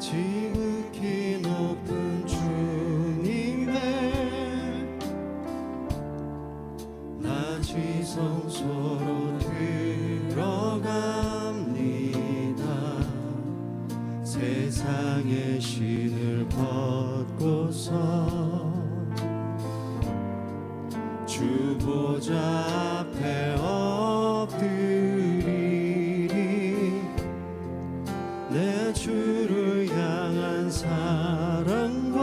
지극히 높은 주님의 낮이 성소로 들어갑니다. 세상의 신을 벗고서 주 보좌 앞에 엎드리리. 내 주를 향한 사랑과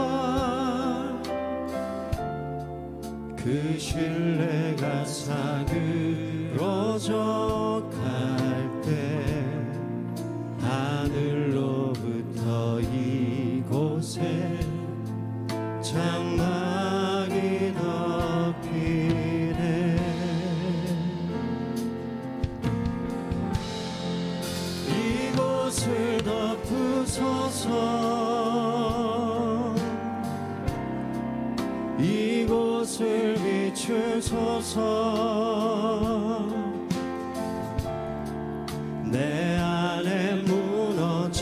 그 신뢰가 사그러져 갈 때 하늘로부터 이곳에 장막이 덮이네. 이곳을 덮으소서. 이곳을 비추소서. 내 안에 무너졌던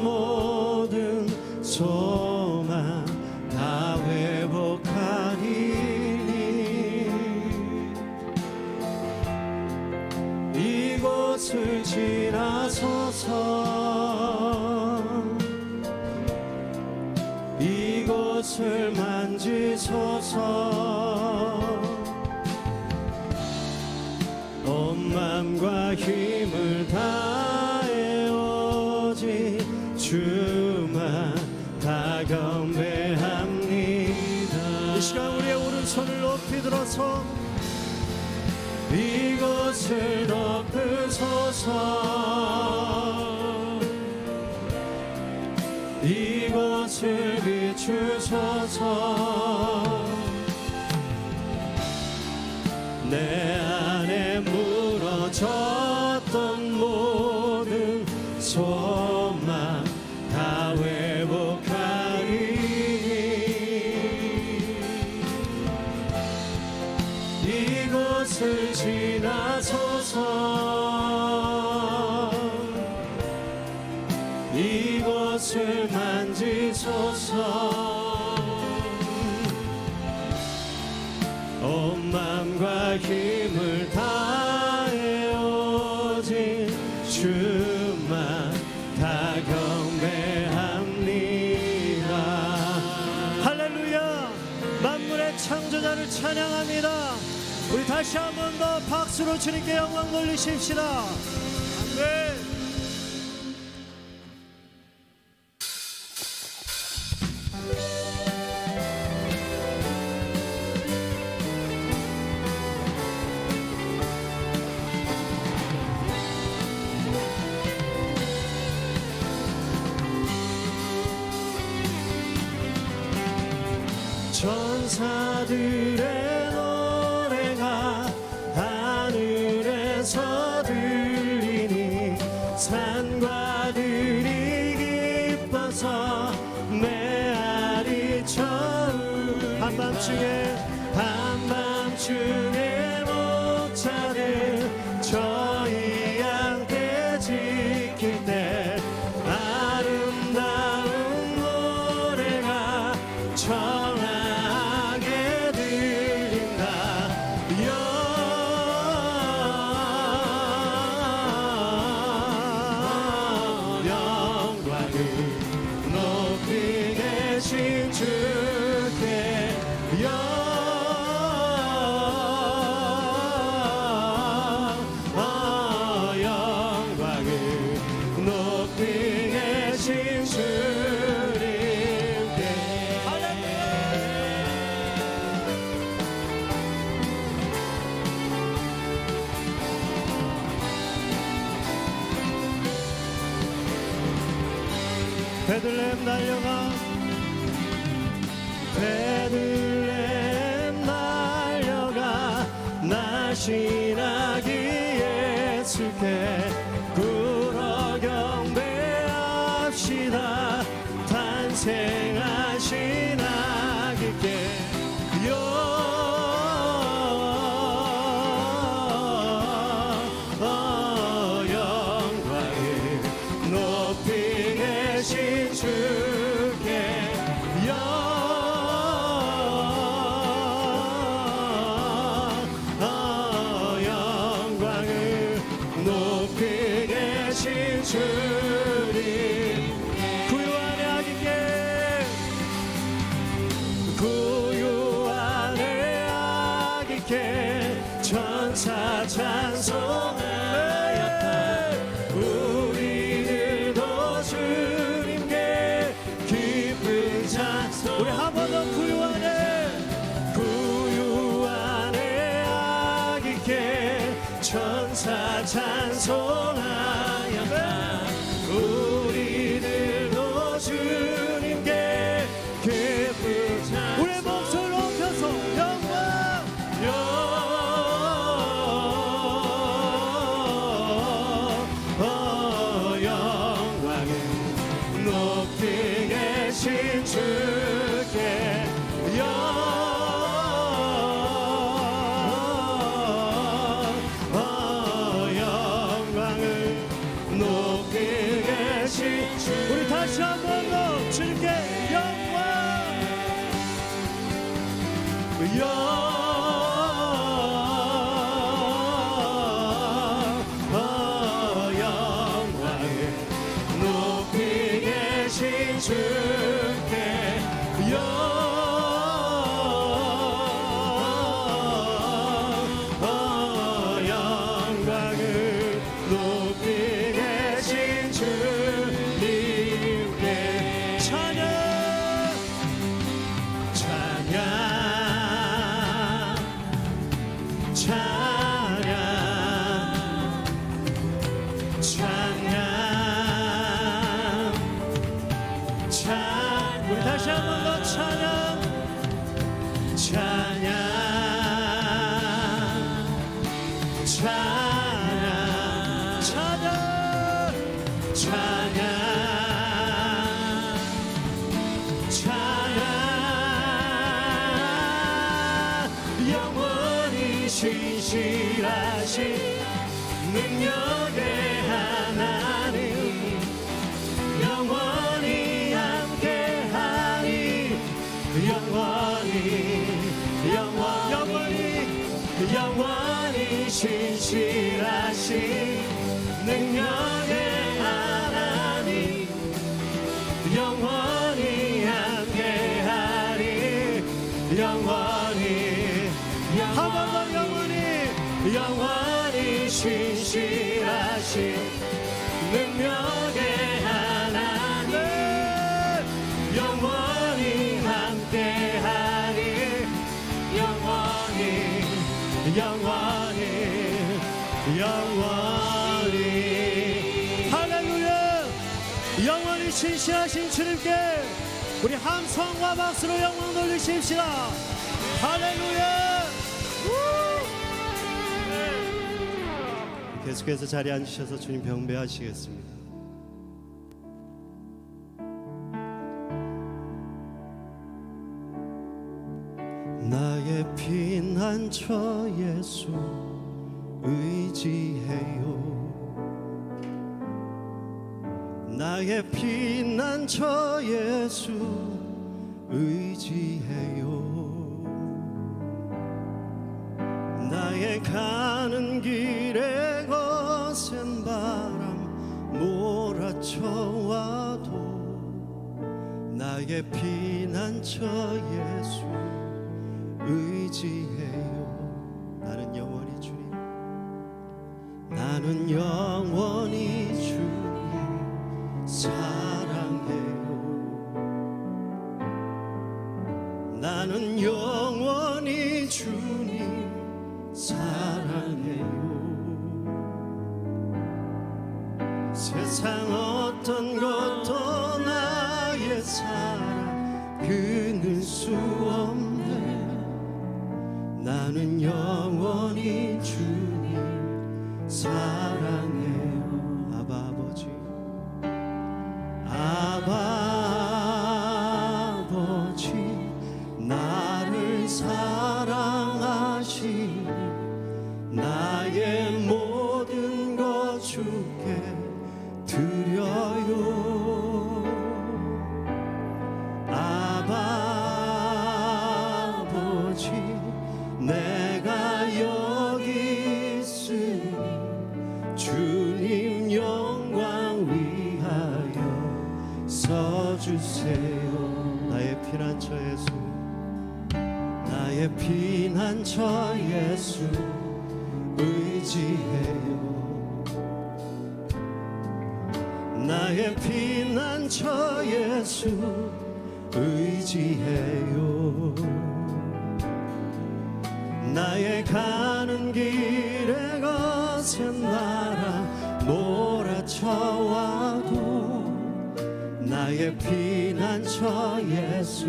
모든 소망 다 회복하리니. 이곳을 지나소서. 이곳을 만지소서. 온 맘과 힘을 다해 오직 주만 다 경배합니다. 이 시간 우리의 오른손을 높이 들어서 이곳을 덮으소서. 이곳을 비추소서. 내 안에 무너졌던 모든 소망 다 회복하리니. 이곳을 지나소서. 이곳을 만지소서. 온 맘과 힘을 다해 오직 주만 다 경배합니다. 할렐루야. 만물의 창조자를 찬양합니다. 우리 다시 한 번 더 박수로 주님께 영광 돌리십시다. 아멘. 전사들의 노래가 하늘에서 들리니 산과 들이 기뻐서 메아리 처음. 한밤중에 목자들 저희 함께 지킬 때 아름다운 노래가 청하게 들린다. 영광을 높이 계신 주께 영광을 높이 계신 주님께. 베들레헴 달려가. 베들레헴 달려가 날씬하기 예수께 굴어 경배합시다. 탄생하신 아기께 영광을 높이 계신 주께 영광을 높이 계신 주님 구유 안에 아기께 구유 안에 아기께 천사 찬송하였다 우리들도 주님께 기쁜 찬송 우리 한 번 더 구유 안에 아기께 천사 찬송하였다 우리들도 주님께 기쁜 찬송 우리의 목소리를 높여서 영광을 높이 계신 주께 영광을 높이 계신 주 우리 다시 한 번 더 주님께 영광을 높이 계신 주께 영광을 높이 계신 주님께 찬양 우리 다시 한 번 더 찬양 영원히 신실하신 능력의 하나님 영원히 함께하니 영원히 신실하신 능력의 하나님 영원히 함께하니 한 번 더 영원히 신실하신 능력의 하나님 영원히 함께하니 영원히 할렐루야 영원히 신실하신 주님께 우리 함성과 박수로 영광 돌리십시다 할렐루야 계속해서 자리에 앉으셔서 주님 경배하시겠습니다. 나의 피난처 예수 의지해요 나의 피난처 예수 의지해요 나의 가는 길에 거센 바람 몰아쳐와도 나의 피난처 예수 의지해요 나는 영원히 주님 나는 영원히 주님 사랑해요 나는 영원히 주님 사랑해요 세상 어떤 것도 나의 사랑 끊을 수 없네 나는 영원히 주님 사랑해요 아바 아버지 아바 아버지 나를 사랑하시니 나의 모든 것 주께 드려요 서주세요. 나의 피난처 예수, 나의 피난처 예수 의지해요. 나의 피난처 예수 의지해요. 나의 가는 길에 거센 바람 몰아쳐와도 나의 피난처 예수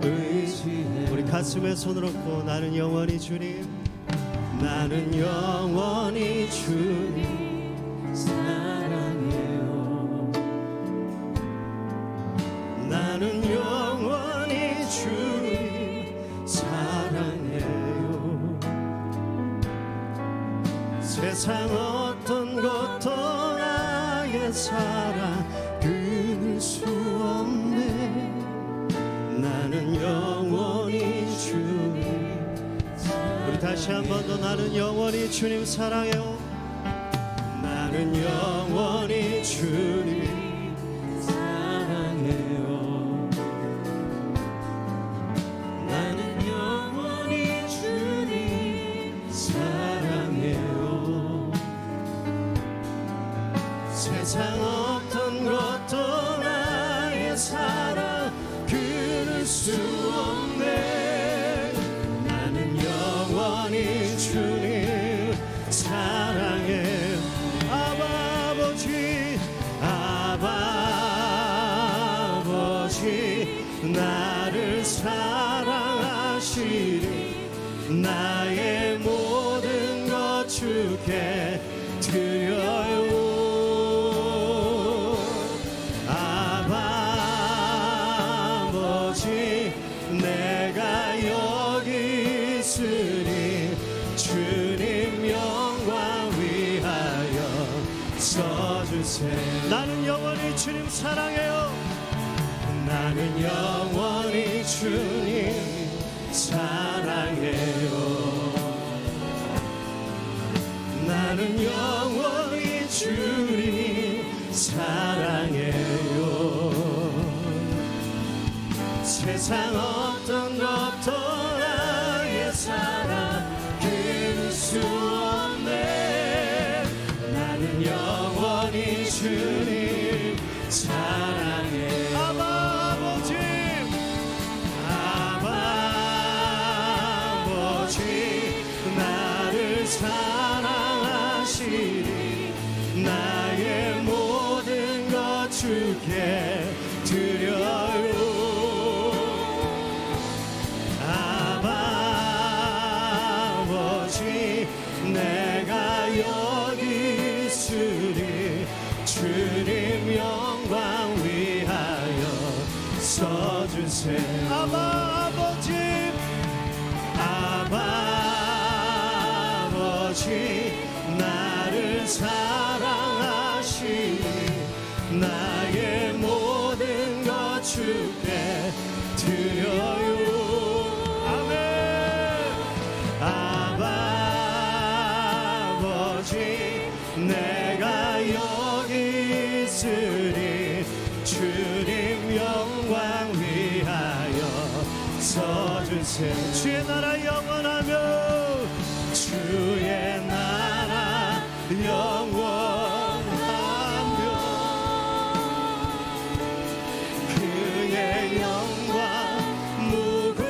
의지해. 우리 가슴에 손을 얹고 나는 영원히 주님, 나는 영원히 주님 사랑해요. 나는 영원히 주님 사랑해요. 세상 어떤 것도 나의 사랑 끊을 수 없네. 나는 영원히 주님 사랑해요. 우리 다시 한 번 더 나는 영원히 주님 사랑해요. 나는 영원히 주님 사랑해요. 나는 영원히 주님 사랑해요. 세상 어떤 것도 나의 사랑 끊을 수 없네. 나는 영원히 주님 사랑해. 아버지, 아버지 나를 사랑하시니 나의 모든 것 주께 드려요. 내가 여기 있으니 주님 영광 위하여 서주세요. 나는 영원히 주님 사랑해요. 나는 영원히 주님 사랑해요. 나는 영원히 주님 사랑해요. 세상 어떤 것도 나의 사랑 끊을 수 없네. 나는 영원히 주님 사랑해. 아버지, 아버지 나를 사랑하시니 나의 모든 것 주께 드려요. 내가 여기 있으니 주님 영광 위하여 서주세요. 아버지, 아버지 나를 사랑하시니 나의 모든 것 주께 드려요. 내가 여기 있으니 주님 영광 위하여 서주세요. 주의 나라 영원하며 주의 나라 영원하며 그의 영광 무궁하리.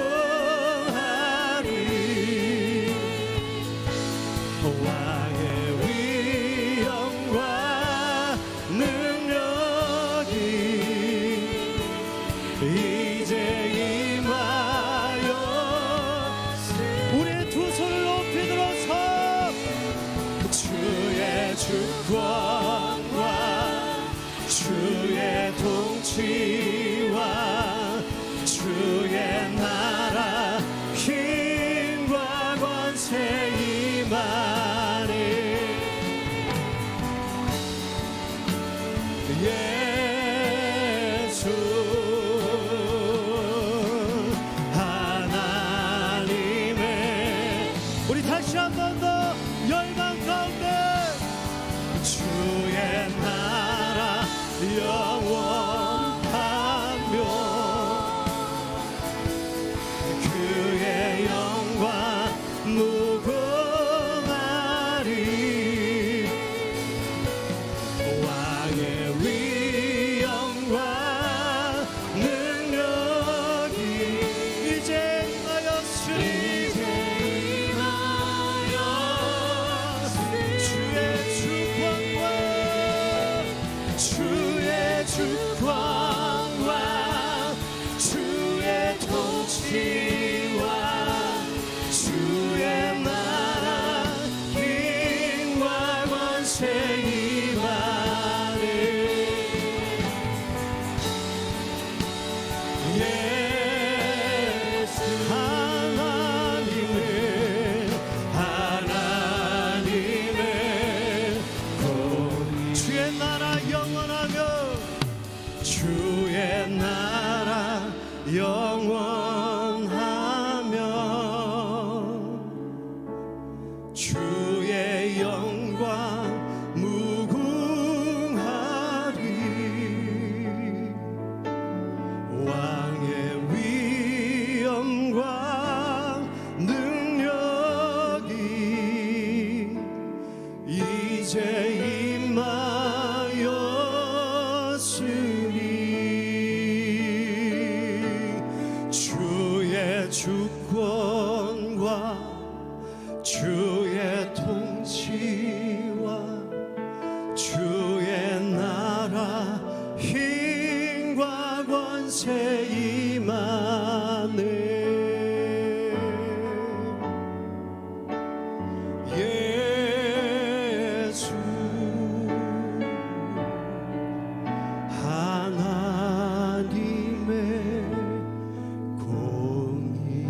이제 임하여 우리의 두 손을 높이 들어서 주의 주권과 주의 통치와 주의 나라 힘과 권세 임하니 예수 우리 다시 한 번 더 열망 가운데 주의 나라 영원하리. 주의 나라 영원하며 주의 영광 무궁하리 왕의 위엄과 능력이 이제 임하였으니 주의 주권과 주의 통치와 주의 나라 힘과 권세 임하네. 예수 하나님의 공의.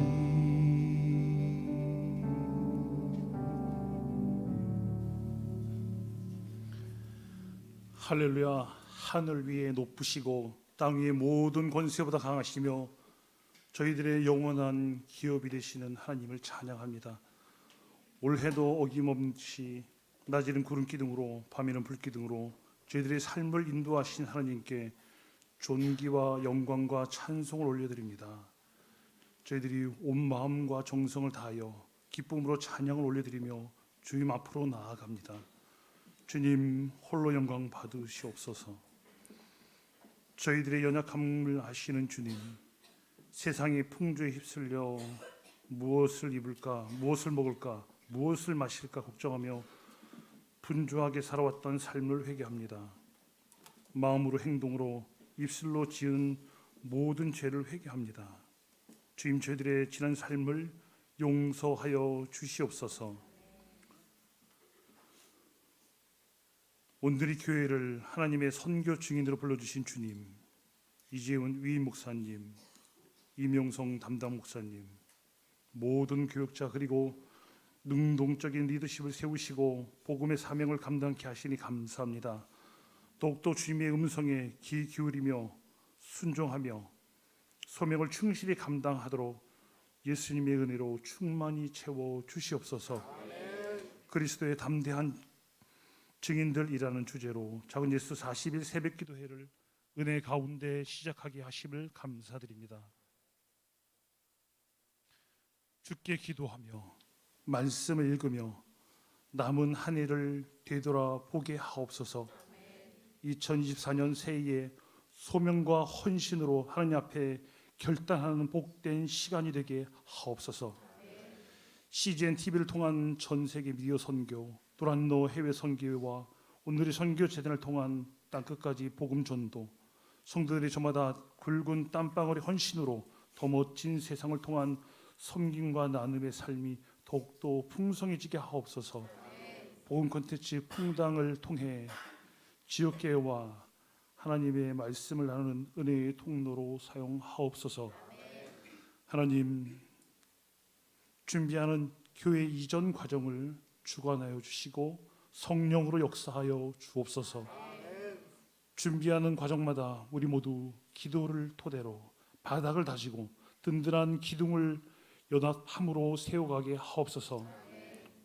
할렐루야. 하늘 위에 높으시고 땅 위의 모든 권세보다 강하시며 저희들의 영원한 기업이 되시는 하나님을 찬양합니다. 올해도 어김없이 낮에는 구름 기둥으로 밤에는 불 기둥으로 저희들의 삶을 인도하신 하나님께 존귀와 영광과 찬송을 올려드립니다. 저희들이 온 마음과 정성을 다하여 기쁨으로 찬양을 올려드리며 주님 앞으로 나아갑니다. 주님 홀로 영광 받으시옵소서. 저희들의 연약함을 아시는 주님, 세상의 풍조에 휩쓸려 무엇을 입을까, 무엇을 먹을까, 무엇을 마실까 걱정하며 분주하게 살아왔던 삶을 회개합니다. 마음으로 행동으로 입술로 지은 모든 죄를 회개합니다. 주님, 저희들의 지난 삶을 용서하여 주시옵소서. 오늘의 교회를 하나님의 선교 증인으로 불러주신 주님, 이재훈 위임 목사님, 이명성 담당 목사님, 모든 교역자 그리고 능동적인 리더십을 세우시고 복음의 사명을 감당케 하시니 감사합니다. 더욱더 주님의 음성에 귀 기울이며 순종하며 소명을 충실히 감당하도록 예수님의 은혜로 충만히 채워 주시옵소서. 그리스도의 담대한 증인들이라는 주제로 작은 예수 40일 새벽 기도회를 은혜 가운데 시작하게 하심을 감사드립니다. 주께 기도하며 말씀을 읽으며 남은 한 해를 되돌아보게 하옵소서. 2024년 새해에 소명과 헌신으로 하나님 앞에 결단하는 복된 시간이 되게 하옵소서. CGN TV를 통한 전 세계 미디어 선교, 도란노 해외 선교회와 오늘의 선교 재단을 통한 땅끝까지 복음 전도, 성도들이 저마다 굵은 땀방울의 헌신으로 더 멋진 세상을 통한 섬김과 나눔의 삶이 더욱더 풍성해지게 하옵소서. 복음 콘텐츠 풍당을 통해 지역계와 하나님의 말씀을 나누는 은혜의 통로로 사용하옵소서. 하나님, 준비하는 교회 이전 과정을 주관하여 주시고 성령으로 역사하여 주옵소서. 준비하는 과정마다 우리 모두 기도를 토대로 바닥을 다지고 든든한 기둥을 연합함으로 세워가게 하옵소서.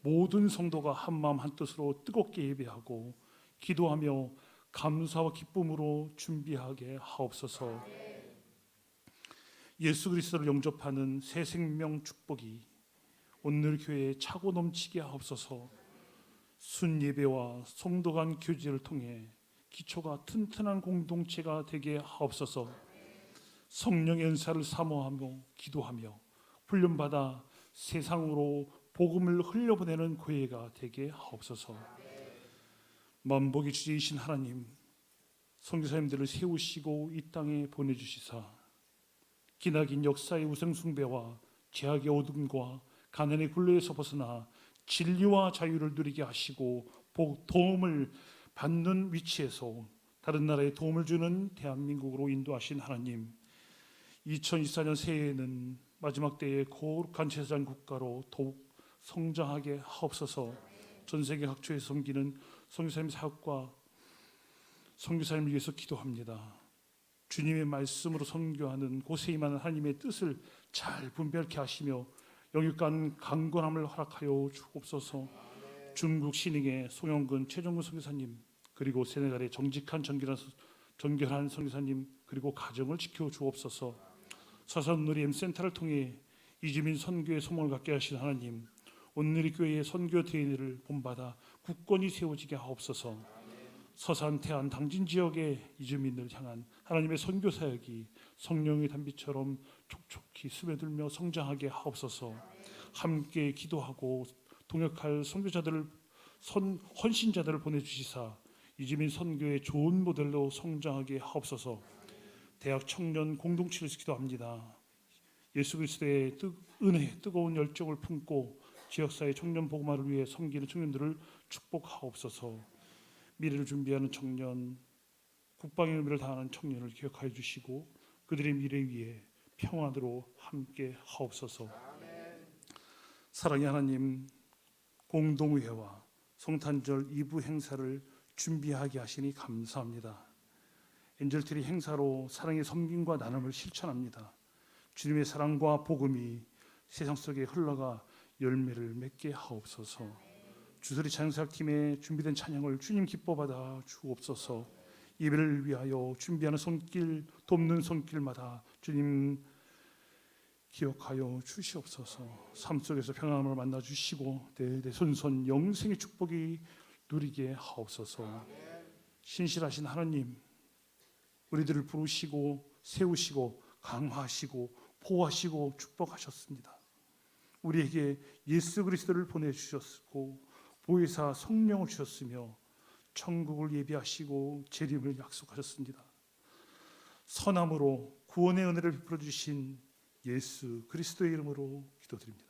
모든 성도가 한마음 한뜻으로 뜨겁게 예배하고 기도하며 감사와 기쁨으로 준비하게 하옵소서. 예수 그리스도를 영접하는 새 생명 축복이 오늘 교회에 차고 넘치게 하옵소서. 순 예배와 성도 간 교제를 통해 기초가 튼튼한 공동체가 되게 하옵소서. 성령의 은사를 사모하며 기도하며 훈련받아 세상으로 복음을 흘려보내는 교회가 되게 하옵소서. 만복의 주제이신 하나님, 선교사님들을 세우시고 이 땅에 보내주시사 기나긴 역사의 우상숭배와 죄악의 어둠과 가난의 굴레에서 벗어나 진리와 자유를 누리게 하시고 도움을 받는 위치에서 다른 나라에 도움을 주는 대한민국으로 인도하신 하나님, 2024년 새해에는 마지막 때의 거룩한 제사장 국가로 더욱 성장하게 하옵소서. 전 세계 각처에 섬기는 선교사님 사역과 선교사님을 위해서 기도합니다. 주님의 말씀으로 선교하는 곳에 임하는 하나님의 뜻을 잘 분별케 하시며 영육간 강건함을 허락하여 주옵소서. 중국 신익의 송영근 최종근 선교사님, 그리고 세네갈의 정직한 정결한 선교사님, 그리고 가정을 지켜 주옵소서. 서산 누리엠 센터를 통해 이주민 선교의 소망을 갖게 하신 하나님, 온누리 교회의 선교 대회를 본받아 굳건히 세워지게 하옵소서. 서산 태안 당진 지역의 이주민을 향한 하나님의 선교 사역이 성령의 단비처럼 촉촉히 스며들며 성장하게 하옵소서. 함께 기도하고 동역할 선교자들을 헌신자들을 보내주시사 이주민 선교의 좋은 모델로 성장하게 하옵소서. 대학 청년 공동체를 기도합니다. 예수 그리스도의 은혜, 뜨거운 열정을 품고 지역사회 청년 복음화를 위해 섬기는 청년들을 축복하옵소서. 미래를 준비하는 청년, 국방의 의무를 다하는 청년을 기억하여 주시고 그들의 미래 위에 평안으로 함께 하옵소서. 사랑의 하나님, 공동의회와 성탄절 2부 행사를 준비하게 하시니 감사합니다. 엔젤트리 행사로 사랑의 섬김과 나눔을 실천합니다. 주님의 사랑과 복음이 세상 속에 흘러가 열매를 맺게 하옵소서. 주소리 찬양사역팀의 준비된 찬양을 주님 기뻐받아 주옵소서. 예배를 위하여 준비하는 손길, 돕는 손길마다 주님 기억하여 주시옵소서. 삶 속에서 평안함을 만나 주시고 대대손손 영생의 축복이 누리게 하옵소서. 신실하신 하나님, 우리들을 부르시고 세우시고 강화하시고 보호하시고 축복하셨습니다. 우리에게 예수 그리스도를 보내주셨고 보혜사 성령을 주셨으며 천국을 예비하시고 재림을 약속하셨습니다. 선함으로 구원의 은혜를 베풀어 주신 예수 그리스도의 이름으로 기도드립니다.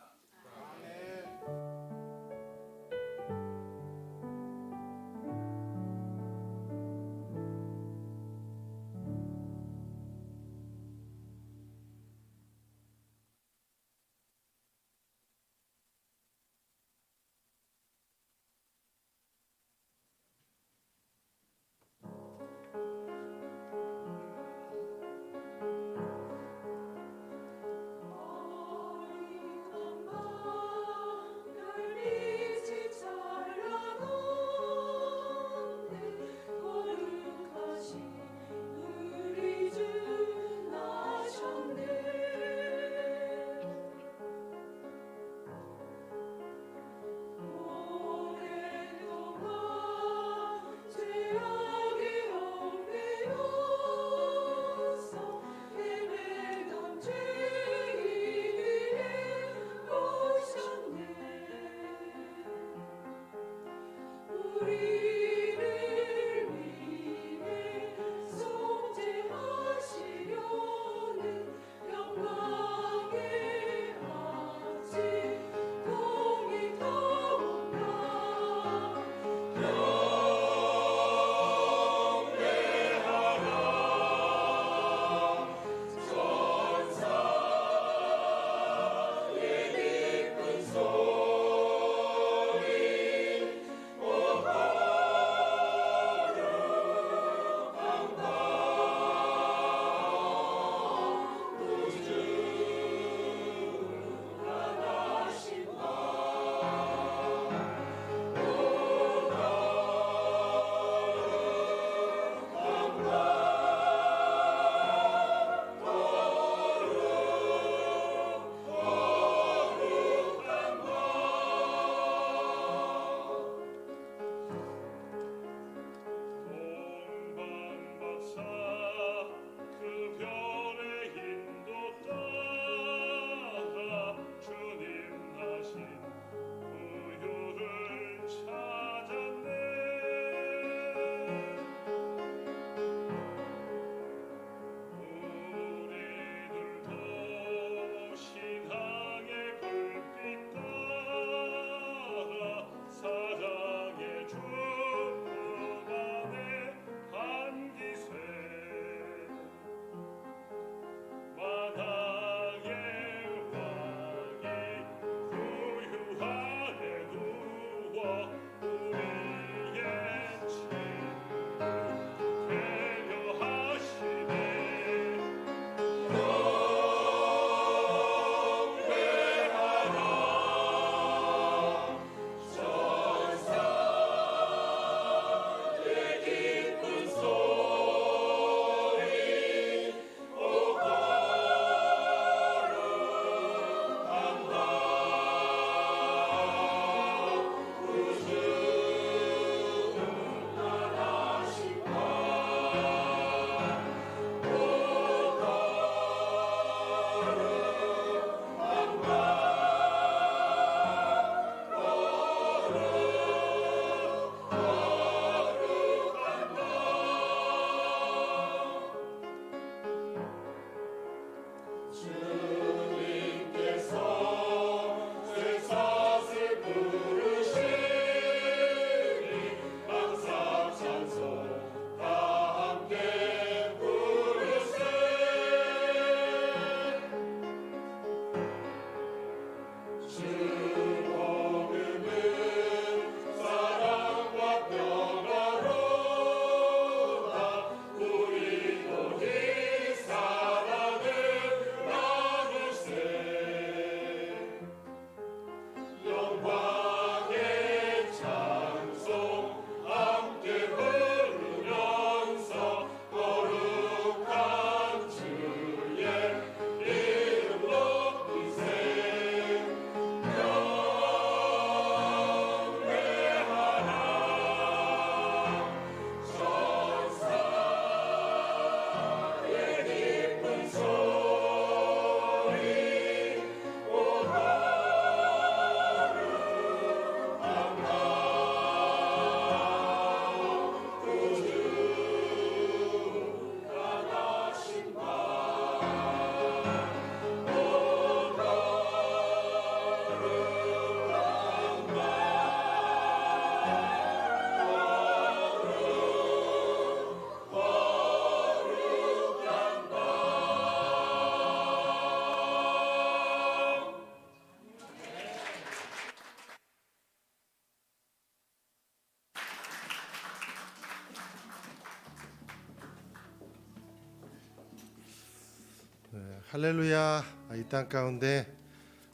할렐루야. 이 땅 가운데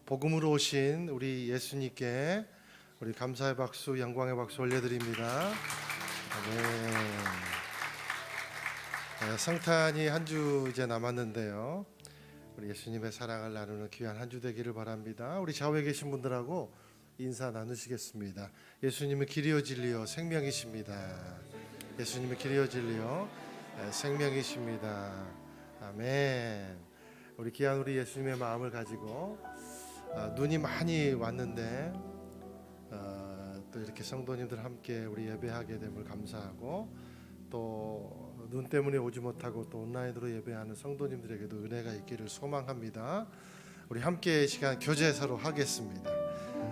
복음으로 오신 우리 예수님께 우리 감사의 박수, 영광의 박수 올려드립니다. 성탄이 한 주 이제 남았는데요. 우리 예수님의 사랑을 나누는 귀한 한 주 되기를 바랍니다. 우리 좌우에 계신 분들하고 인사 나누시겠습니다. 예수님은 길이요 진리요 생명이십니다. 예수님은 길이요 진리요 생명이십니다. 아멘. 우리 귀한 우리 예수님의 마음을 가지고 눈이 많이 왔는데 또 이렇게 성도님들 함께 우리 예배하게 됨을 감사하고 또 눈 때문에 오지 못하고 또 온라인으로 예배하는 성도님들에게도 은혜가 있기를 소망합니다. 우리 함께 시간 교제 서로 하겠습니다.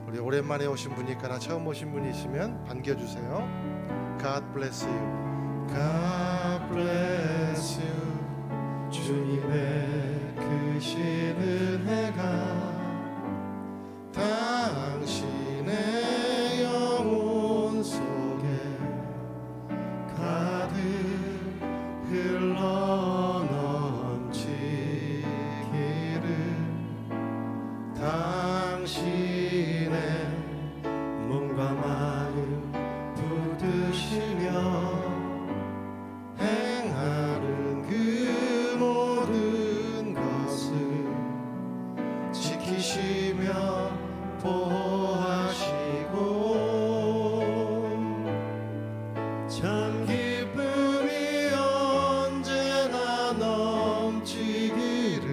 우리 오랜만에 오신 분이거나 처음 오신 분이시면 반겨주세요. God bless you. God bless you. 주님의 크신 은혜가 당신의 영혼 속에 가득 흘러넘치기를 당신의 몸과 마음 붙드시며 행하는 그 모든 것을 지키시며 보호하시고 참 기쁨이 언제나 넘치기를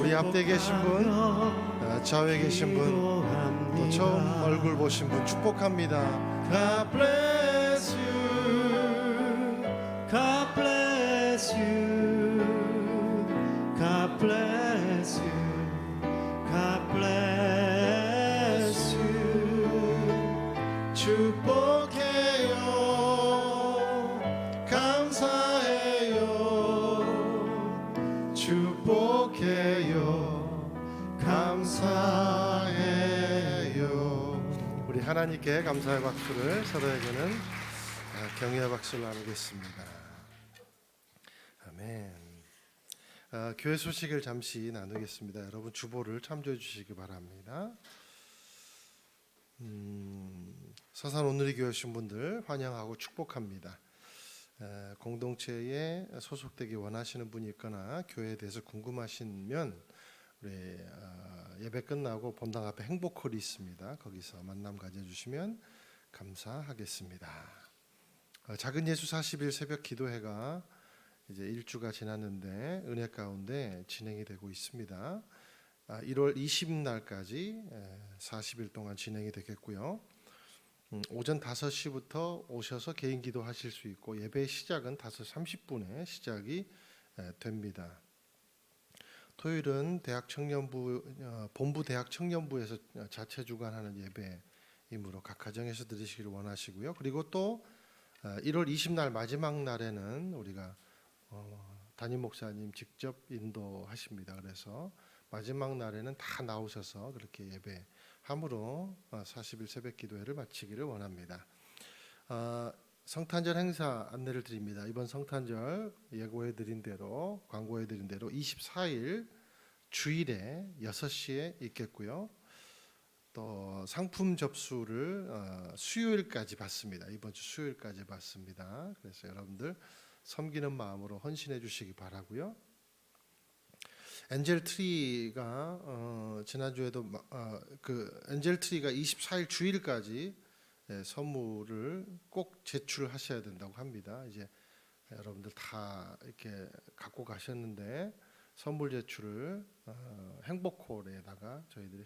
우리 앞에 계신 분, 좌우에 계신 분, 또 처음 얼굴 보신 분 축복합니다. God bless you. God bless you. God bless you. God bless you. 축복해요. 감사해요. 축복해요. 감사해요. 우리 하나님께 감사의 박수를 서로에게는 경의의 박수를 나누겠습니다. 아멘. 교회 소식을 잠시 나누겠습니다. 여러분 주보를 참조해 주시기 바랍니다. 서산 온누리 교회 신분들 환영하고 축복합니다. 공동체에 소속되기 원하시는 분이 있거나 교회에 대해서 궁금하시면 우리 예배 끝나고 본당 앞에 행복홀이 있습니다. 거기서 만남 가져주시면 감사하겠습니다. 작은 예수 40일 새벽 기도회가 이제 일주가 지났는데 은혜 가운데 진행이 되고 있습니다. 1월 20날까지 40일 동안 진행이 되겠고요. 오전 5시부터 오셔서 개인 기도하실 수 있고 예배 시작은 5시 30분에 시작이 됩니다. 토요일은 대학 청년부 본부 대학 청년부에서 자체 주관하는 예배이므로 각 가정에서 드리시기를 원하시고요. 그리고 또 1월 20날 마지막 날에는 우리가 담임 목사님 직접 인도하십니다. 그래서 마지막 날에는 다 나오셔서 그렇게 예배함으로 40일 새벽 기도회를 마치기를 원합니다. 성탄절 행사 안내를 드립니다. 이번 성탄절 예고해드린 대로 광고해드린 대로 24일 주일에 6시에 있겠고요. 또 상품 접수를 수요일까지 받습니다. 이번 주 수요일까지 받습니다. 그래서 여러분들 섬기는 마음으로 헌신해 주시기 바라고요. 엔젤 트리가 지난주에도 그 엔젤 트리가 24일 주일까지 선물을 꼭 제출하셔야 된다고 합니다. 이제 여러분들 다 이렇게 갖고 가셨는데 선물 제출을 행복홀에다가 저희들이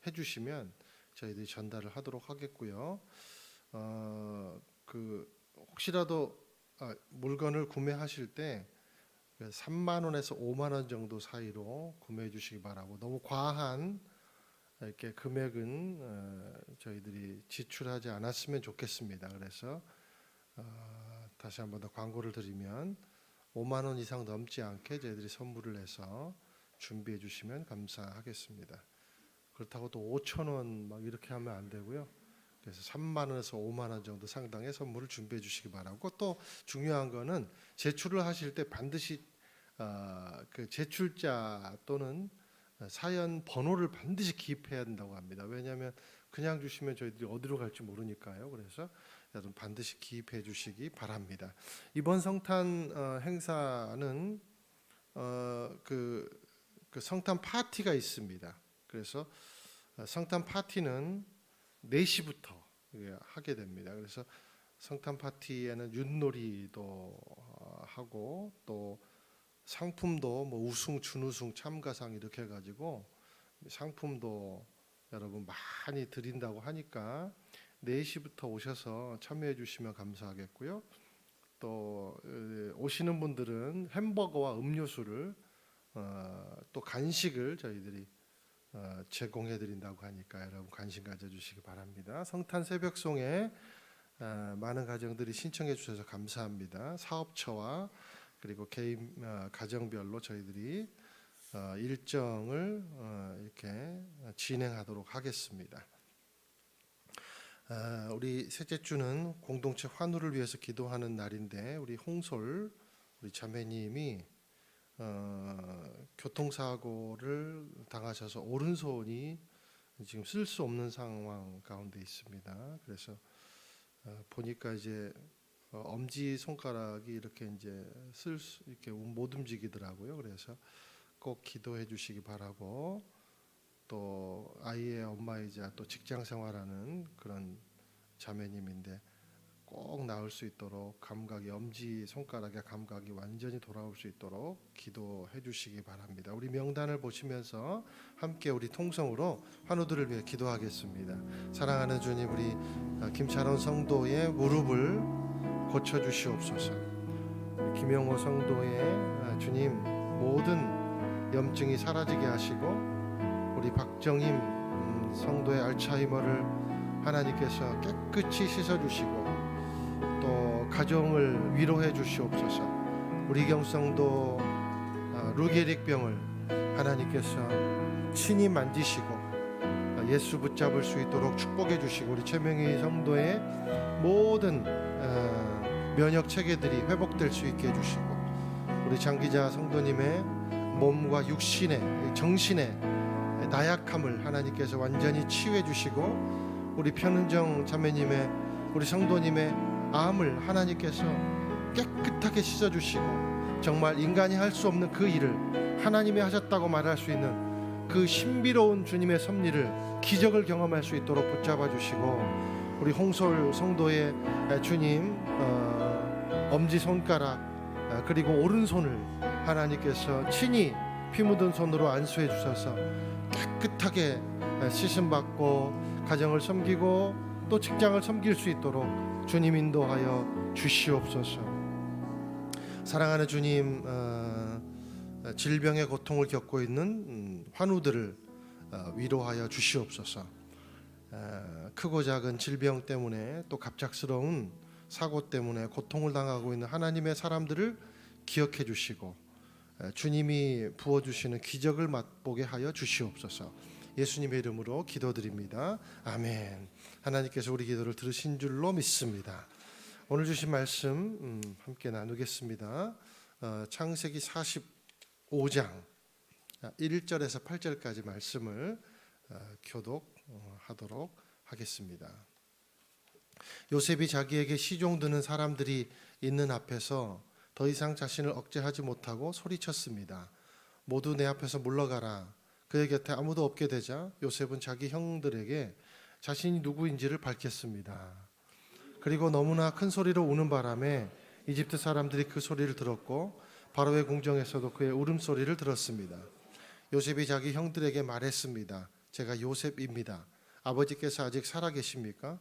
해주시면 저희들이 전달을 하도록 하겠고요. 그 혹시라도 물건을 구매하실 때 3만 원에서 5만 원 정도 사이로 구매해 주시기 바라고 너무 과한 이렇게 금액은 저희들이 지출하지 않았으면 좋겠습니다. 그래서 다시 한 번 더 광고를 드리면 5만 원 이상 넘지 않게 저희들이 선물을 해서 준비해 주시면 감사하겠습니다. 그렇다고 또 5천 원 막 이렇게 하면 안 되고요. 그래서 3만 원에서 5만 원 정도 상당의 선물을 준비해 주시기 바라고 또 중요한 거는 제출을 하실 때 반드시 그 제출자 또는 사연 번호를 반드시 기입해야 된다고 합니다. 왜냐하면 그냥 주시면 저희들이 어디로 갈지 모르니까요. 그래서 여러분 반드시 기입해 주시기 바랍니다. 이번 성탄 행사는 그 성탄 파티가 있습니다. 그래서 성탄 파티는 4시부터 하게 됩니다. 그래서 성탄 파티에는 윷놀이도 하고 또 상품도 뭐 우승, 준우승, 참가상 이렇게 해가지고 상품도 여러분 많이 드린다고 하니까 4시부터 오셔서 참여해 주시면 감사하겠고요. 또 오시는 분들은 햄버거와 음료수를 또 간식을 저희들이 제공해 드린다고 하니까 여러분 관심 가져주시기 바랍니다. 성탄 새벽송에 많은 가정들이 신청해 주셔서 감사합니다. 사업처와 그리고 개인 가정별로 저희들이 일정을 이렇게 진행하도록 하겠습니다. 우리 셋째 주는 공동체 환우를 위해서 기도하는 날인데 우리 홍솔 우리 자매님이 교통사고를 당하셔서 오른손이 지금 쓸 수 없는 상황 가운데 있습니다. 그래서 보니까 이제 엄지 손가락이 이렇게 이제 이렇게 못 움직이더라고요. 그래서 꼭 기도해 주시기 바라고 또 아이의 엄마이자 또 직장 생활하는 그런 자매님인데 꼭 나을 수 있도록 감각이 엄지 손가락의 감각이 완전히 돌아올 수 있도록 기도해 주시기 바랍니다. 우리 명단을 보시면서 함께 우리 통성으로 환우들을 위해 기도하겠습니다. 사랑하는 주님, 우리 김찬원 성도의 무릎을 고쳐 주시옵소서. 김영호 성도의 주님 모든 염증이 사라지게 하시고 우리 박정임 성도의 알츠하이머를 하나님께서 깨끗이 씻어주시고 또 가정을 위로해 주시옵소서. 우리 경성도 루게릭병을 하나님께서 친히 만지시고 예수 붙잡을 수 있도록 축복해 주시고 우리 최명희 성도의 모든 면역 체계들이 회복될 수 있게 해주시고 우리 장기자 성도님의 몸과 육신의 정신의 나약함을 하나님께서 완전히 치유해 주시고 우리 편은정 자매님의 우리 성도님의 암을 하나님께서 깨끗하게 씻어주시고 정말 인간이 할 수 없는 그 일을 하나님이 하셨다고 말할 수 있는 그 신비로운 주님의 섭리를 기적을 경험할 수 있도록 붙잡아 주시고 우리 홍솔 성도의 주님 엄지손가락 그리고 오른손을 하나님께서 친히 피 묻은 손으로 안수해 주셔서 깨끗하게 씻음받고 가정을 섬기고 또 직장을 섬길 수 있도록 주님 인도하여 주시옵소서. 사랑하는 주님, 질병의 고통을 겪고 있는 환우들을 위로하여 주시옵소서. 크고 작은 질병 때문에 또 갑작스러운 사고 때문에 고통을 당하고 있는 하나님의 사람들을 기억해 주시고 주님이 부어주시는 기적을 맛보게 하여 주시옵소서. 예수님의 이름으로 기도드립니다. 아멘. 하나님께서 우리 기도를 들으신 줄로 믿습니다. 오늘 주신 말씀 함께 나누겠습니다. 창세기 45장 1절에서 8절까지 말씀을 교독하도록 하겠습니다. 요셉이 자기에게 시종 드는 사람들이 있는 앞에서 더 이상 자신을 억제하지 못하고 소리쳤습니다. 모두 내 앞에서 물러가라. 그의 곁에 아무도 없게 되자 요셉은 자기 형들에게 자신이 누구인지를 밝혔습니다. 그리고 너무나 큰 소리로 우는 바람에 이집트 사람들이 그 소리를 들었고 바로의 궁정에서도 그의 울음소리를 들었습니다. 요셉이 자기 형들에게 말했습니다. 제가 요셉입니다. 아버지께서 아직 살아계십니까?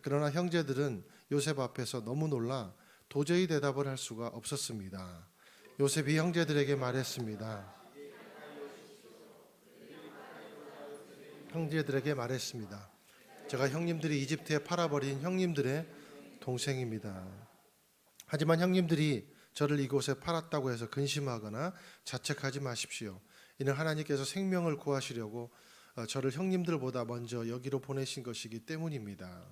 그러나 형제들은 요셉 앞에서 너무 놀라 도저히 대답을 할 수가 없었습니다. 요셉이 형제들에게 말했습니다. 제가 형님들이 이집트에 팔아버린 형님들의 동생입니다. 하지만 형님들이 저를 이곳에 팔았다고 해서 근심하거나 자책하지 마십시오. 이는 하나님께서 생명을 구하시려고 저를 형님들보다 먼저 여기로 보내신 것이기 때문입니다.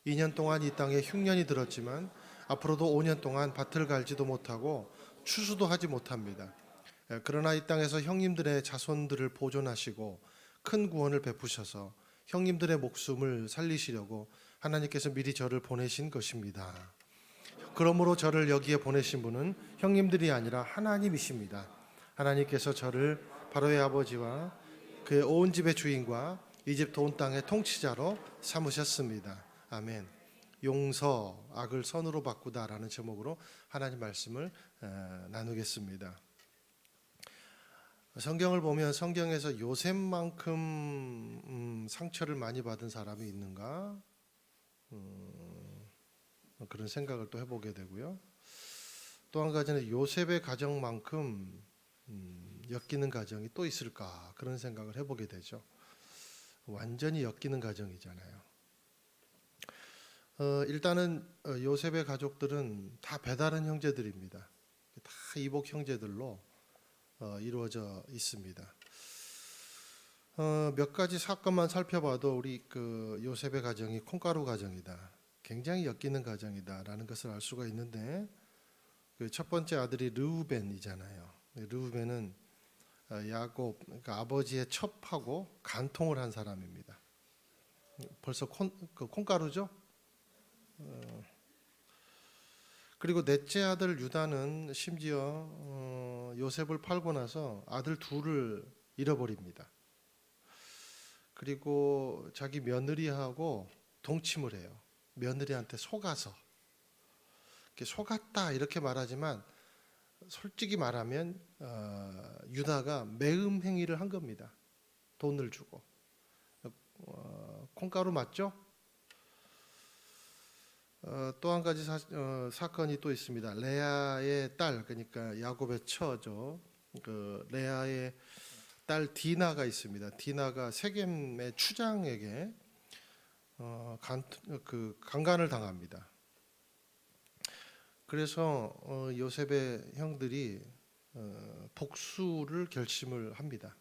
2년 동안 이 땅에 흉년이 들었지만 앞으로도 5년 동안 밭을 갈지도 못하고 추수도 하지 못합니다. 그러나 이 땅에서 형님들의 자손들을 보존하시고 큰 구원을 베푸셔서 형님들의 목숨을 살리시려고 하나님께서 미리 저를 보내신 것입니다. 그러므로 저를 여기에 보내신 분은 형님들이 아니라 하나님이십니다. 하나님께서 저를 바로의 아버지와 그의 온 집의 주인과 이집트 온 땅의 통치자로 삼으셨습니다. 아멘. 용서, 악을 선으로 바꾸다라는 제목으로 하나님 말씀을 나누겠습니다. 성경을 보면 성경에서 요셉만큼 상처를 많이 받은 사람이 있는가? 그런 생각을 또 해보게 되고요. 또 한 가지는 요셉의 가정만큼 엮이는 가정이 또 있을까? 그런 생각을 해보게 되죠. 완전히 엮이는 가정이잖아요. 일단은 요셉의 가족들은 다 배다른 형제들입니다. 다 이복 형제들로 이루어져 있습니다. 몇 가지 사건만 살펴봐도 우리 그 요셉의 가정이 콩가루 가정이다, 굉장히 엮이는 가정이다라는 것을 알 수가 있는데, 그 첫 번째 아들이 르우벤이잖아요. 르우벤은 야곱, 그러니까 아버지의 첩하고 간통을 한 사람입니다. 벌써 콩가루죠. 그리고 넷째 아들 유다는 심지어 요셉을 팔고 나서 아들 둘을 잃어버립니다. 그리고 자기 며느리하고 동침을 해요. 며느리한테 속아서. 속았다 이렇게 말하지만 솔직히 말하면 유다가 매음 행위를 한 겁니다. 돈을 주고. 콩가루 맞죠? 또 한 가지 사건이 또 있습니다. 레아의 딸, 그러니까 야곱의 처죠. 그 레아의 딸 디나가 있습니다. 디나가 세겜의 추장에게 강간을 당합니다. 그래서 요셉의 형들이 복수를 결심을 합니다.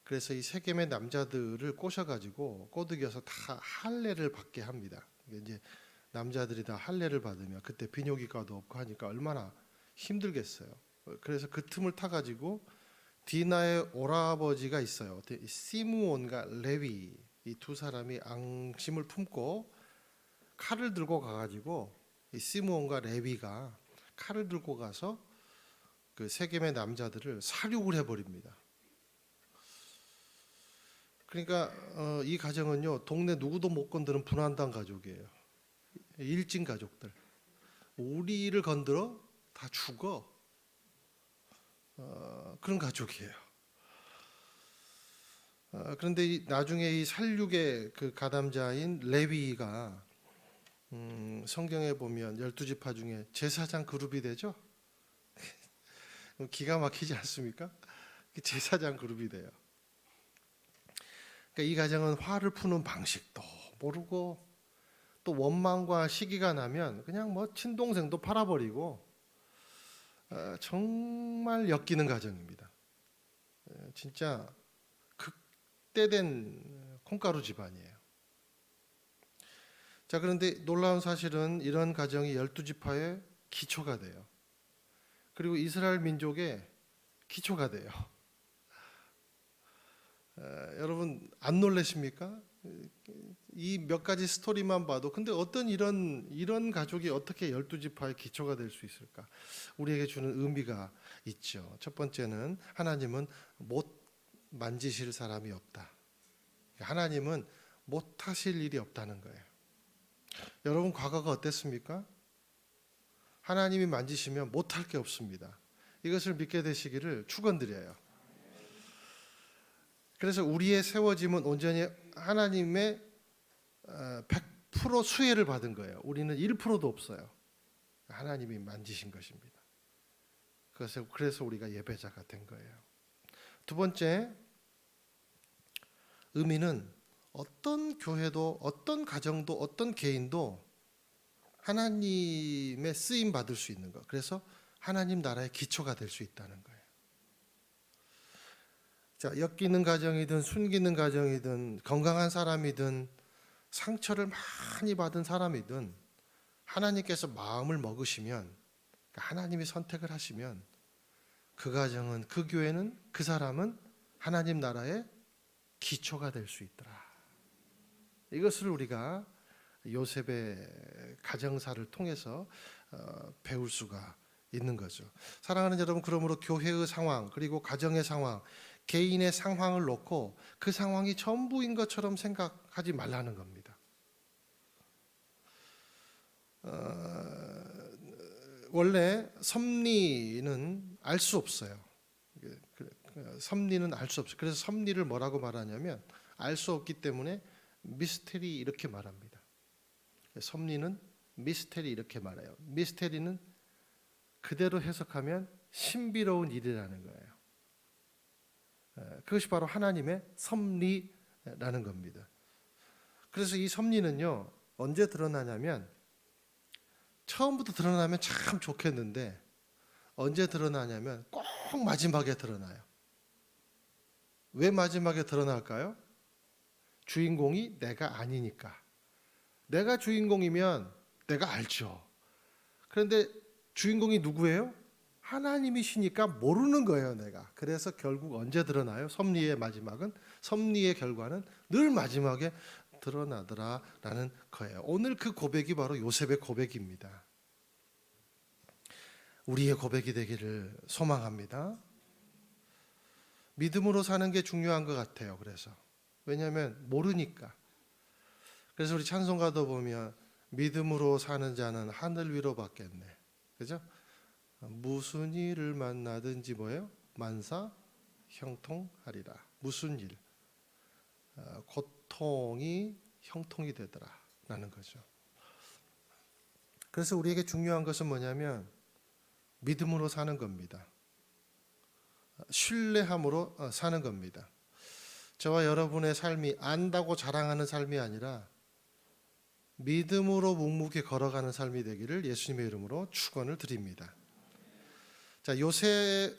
그래서 이 세겜의 남자들을 꼬셔가지고 꼬드겨서 다 할례를 받게 합니다. 이제 남자들이 다 할례를 받으면 그때 비뇨기과도 없고 하니까 얼마나 힘들겠어요. 그래서 그 틈을 타가지고 디나의 오라버지가 있어요. 시므온과 레위, 이 두 사람이 앙심을 품고 칼을 들고 가가지고 이 시므온과 레위가 칼을 들고 가서 그 세겜의 남자들을 살육을 해버립니다. 그러니까 이 가정은요, 동네 누구도 못 건드는 분한당 가족이에요. 일진 가족들. 우리를 건드려 다 죽어. 그런 가족이에요. 그런데 나중에 이 살육의 그 가담자인 레위가 성경에 보면 12지파 중에 제사장 그룹이 되죠. 기가 막히지 않습니까? 제사장 그룹이 돼요. 그러니까 이 가정은 화를 푸는 방식도 모르고, 또 원망과 시기가 나면 그냥 뭐 친동생도 팔아버리고, 정말 엮이는 가정입니다. 진짜 극대된 콩가루 집안이에요. 자, 그런데 놀라운 사실은 이런 가정이 12지파의 기초가 돼요. 그리고 이스라엘 민족의 기초가 돼요. 여러분 안 놀라십니까? 이 몇 가지 스토리만 봐도, 근데 어떤 이런 가족이 어떻게 12지파의 기초가 될 수 있을까? 우리에게 주는 의미가 있죠. 첫 번째는 하나님은 못 만지실 사람이 없다. 하나님은 못 하실 일이 없다는 거예요. 여러분 과거가 어땠습니까? 하나님이 만지시면 못 할 게 없습니다. 이것을 믿게 되시기를 축원드려요. 그래서 우리의 세워짐은 온전히 하나님의 100% 수혜를 받은 거예요. 우리는 1%도 없어요. 하나님이 만지신 것입니다. 그래서 우리가 예배자가 된 거예요. 두 번째 의미는 어떤 교회도, 어떤 가정도, 어떤 개인도 하나님의 쓰임 받을 수 있는 것. 그래서 하나님 나라의 기초가 될 수 있다는 거예요. 자, 엮이는 가정이든 숨기는 가정이든 건강한 사람이든 상처를 많이 받은 사람이든 하나님께서 마음을 먹으시면, 하나님이 선택을 하시면 그 가정은, 그 교회는, 그 사람은 하나님 나라의 기초가 될 수 있더라. 이것을 우리가 요셉의 가정사를 통해서 배울 수가 있는 거죠. 사랑하는 여러분, 그러므로 교회의 상황, 그리고 가정의 상황, 개인의 상황을 놓고 그 상황이 전부인 것처럼 생각하지 말라는 겁니다. 원래 섭리는 알 수 없어요. 섭리는 알 수 없어요. 그래서 섭리를 뭐라고 말하냐면, 알 수 없기 때문에 미스테리 이렇게 말합니다. 섭리는 미스테리 이렇게 말해요. 미스테리는 그대로 해석하면 신비로운 일이라는 거예요. 그것이 바로 하나님의 섭리라는 겁니다. 그래서 이 섭리는요, 언제 드러나냐면, 처음부터 드러나면 참 좋겠는데 언제 드러나냐면 꼭 마지막에 드러나요. 왜 마지막에 드러날까요? 주인공이 내가 아니니까. 내가 주인공이면 내가 알죠. 그런데 주인공이 누구예요? 하나님이시니까 모르는 거예요, 내가. 그래서 결국 언제 드러나요? 섭리의 마지막은, 섭리의 결과는 늘 마지막에 드러나더라라는 거예요. 오늘 그 고백이 바로 요셉의 고백입니다. 우리의 고백이 되기를 소망합니다. 믿음으로 사는 게 중요한 것 같아요. 그래서 왜냐하면 모르니까. 그래서 우리 찬송가도 보면 믿음으로 사는 자는 하늘 위로 받겠네. 그죠? 무슨 일을 만나든지 뭐예요? 만사 형통하리라. 무슨 일? 고통이 형통이 되더라라는 거죠. 그래서 우리에게 중요한 것은 뭐냐면 믿음으로 사는 겁니다. 신뢰함으로 사는 겁니다. 저와 여러분의 삶이 안다고 자랑하는 삶이 아니라 믿음으로 묵묵히 걸어가는 삶이 되기를 예수님의 이름으로 축원을 드립니다. 자, 요셉은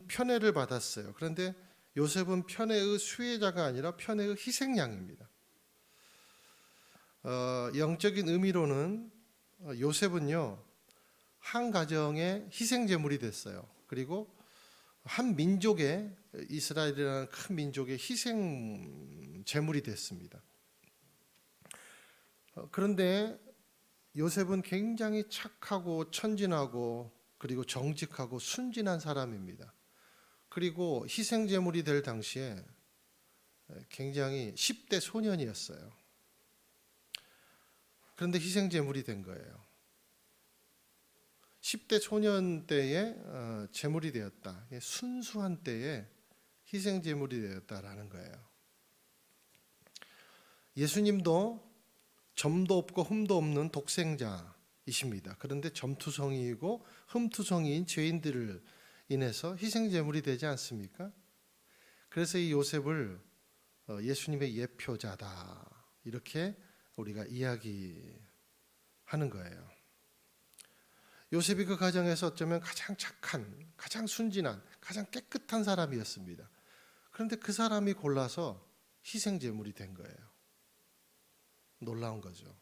편애를 받았어요. 그런데 요셉은 편애의 수혜자가 아니라 편애의 희생양입니다. 영적인 의미로는 요셉은요, 한 가정의 희생제물이 됐어요. 그리고 한 민족의, 이스라엘이라는 큰 민족의 희생제물이 됐습니다. 그런데 요셉은 굉장히 착하고 천진하고 그리고 정직하고 순진한 사람입니다. 그리고 희생제물이 될 당시에 굉장히 10대 소년이었어요. 그런데 희생제물이 된 거예요. 10대 소년 때에 제물이 되었다. 순수한 때에 희생제물이 되었다라는 거예요. 예수님도 점도 없고 흠도 없는 독생자이십니다. 그런데 점투성이이고 흠투성이인 죄인들을 인해서 희생제물이 되지 않습니까? 그래서 이 요셉을 예수님의 예표자다, 이렇게 우리가 이야기하는 거예요. 요셉이 그 가정에서 어쩌면 가장 착한, 가장 순진한, 가장 깨끗한 사람이었습니다. 그런데 그 사람이 골라서 희생제물이 된 거예요. 놀라운 거죠.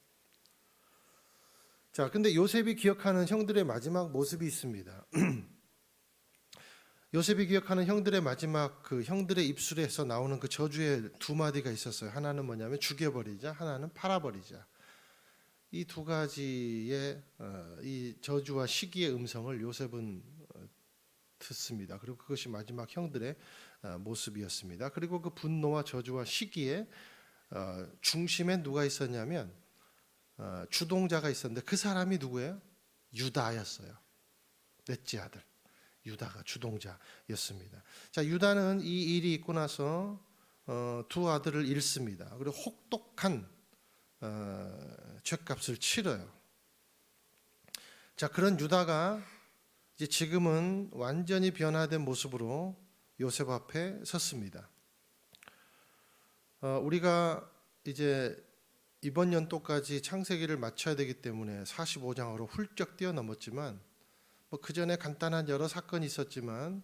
자, 근데 요셉이 기억하는 형들의 마지막 모습이 있습니다. 요셉이 기억하는 형들의 마지막, 그 형들의 입술에서 나오는 그 저주의 두 마디가 있었어요. 하나는 뭐냐면 죽여버리자, 하나는 팔아버리자. 이 두 가지의 이 저주와 시기의 음성을 요셉은 듣습니다. 그리고 그것이 마지막 형들의 모습이었습니다. 그리고 그 분노와 저주와 시기의 중심에 누가 있었냐면 주동자가 있었는데 그 사람이 누구예요? 유다였어요. 넷째 아들 유다가 주동자였습니다. 자, 유다는 이 일이 있고 나서 두 아들을 잃습니다. 그리고 혹독한 죗값을 치러요. 자, 그런 유다가 이제 지금은 완전히 변화된 모습으로 요셉 앞에 섰습니다. 우리가 이제 이번 연도까지 창세기를 마쳐야 되기 때문에 45장으로 훌쩍 뛰어넘었지만 그 전에 간단한 여러 사건이 있었지만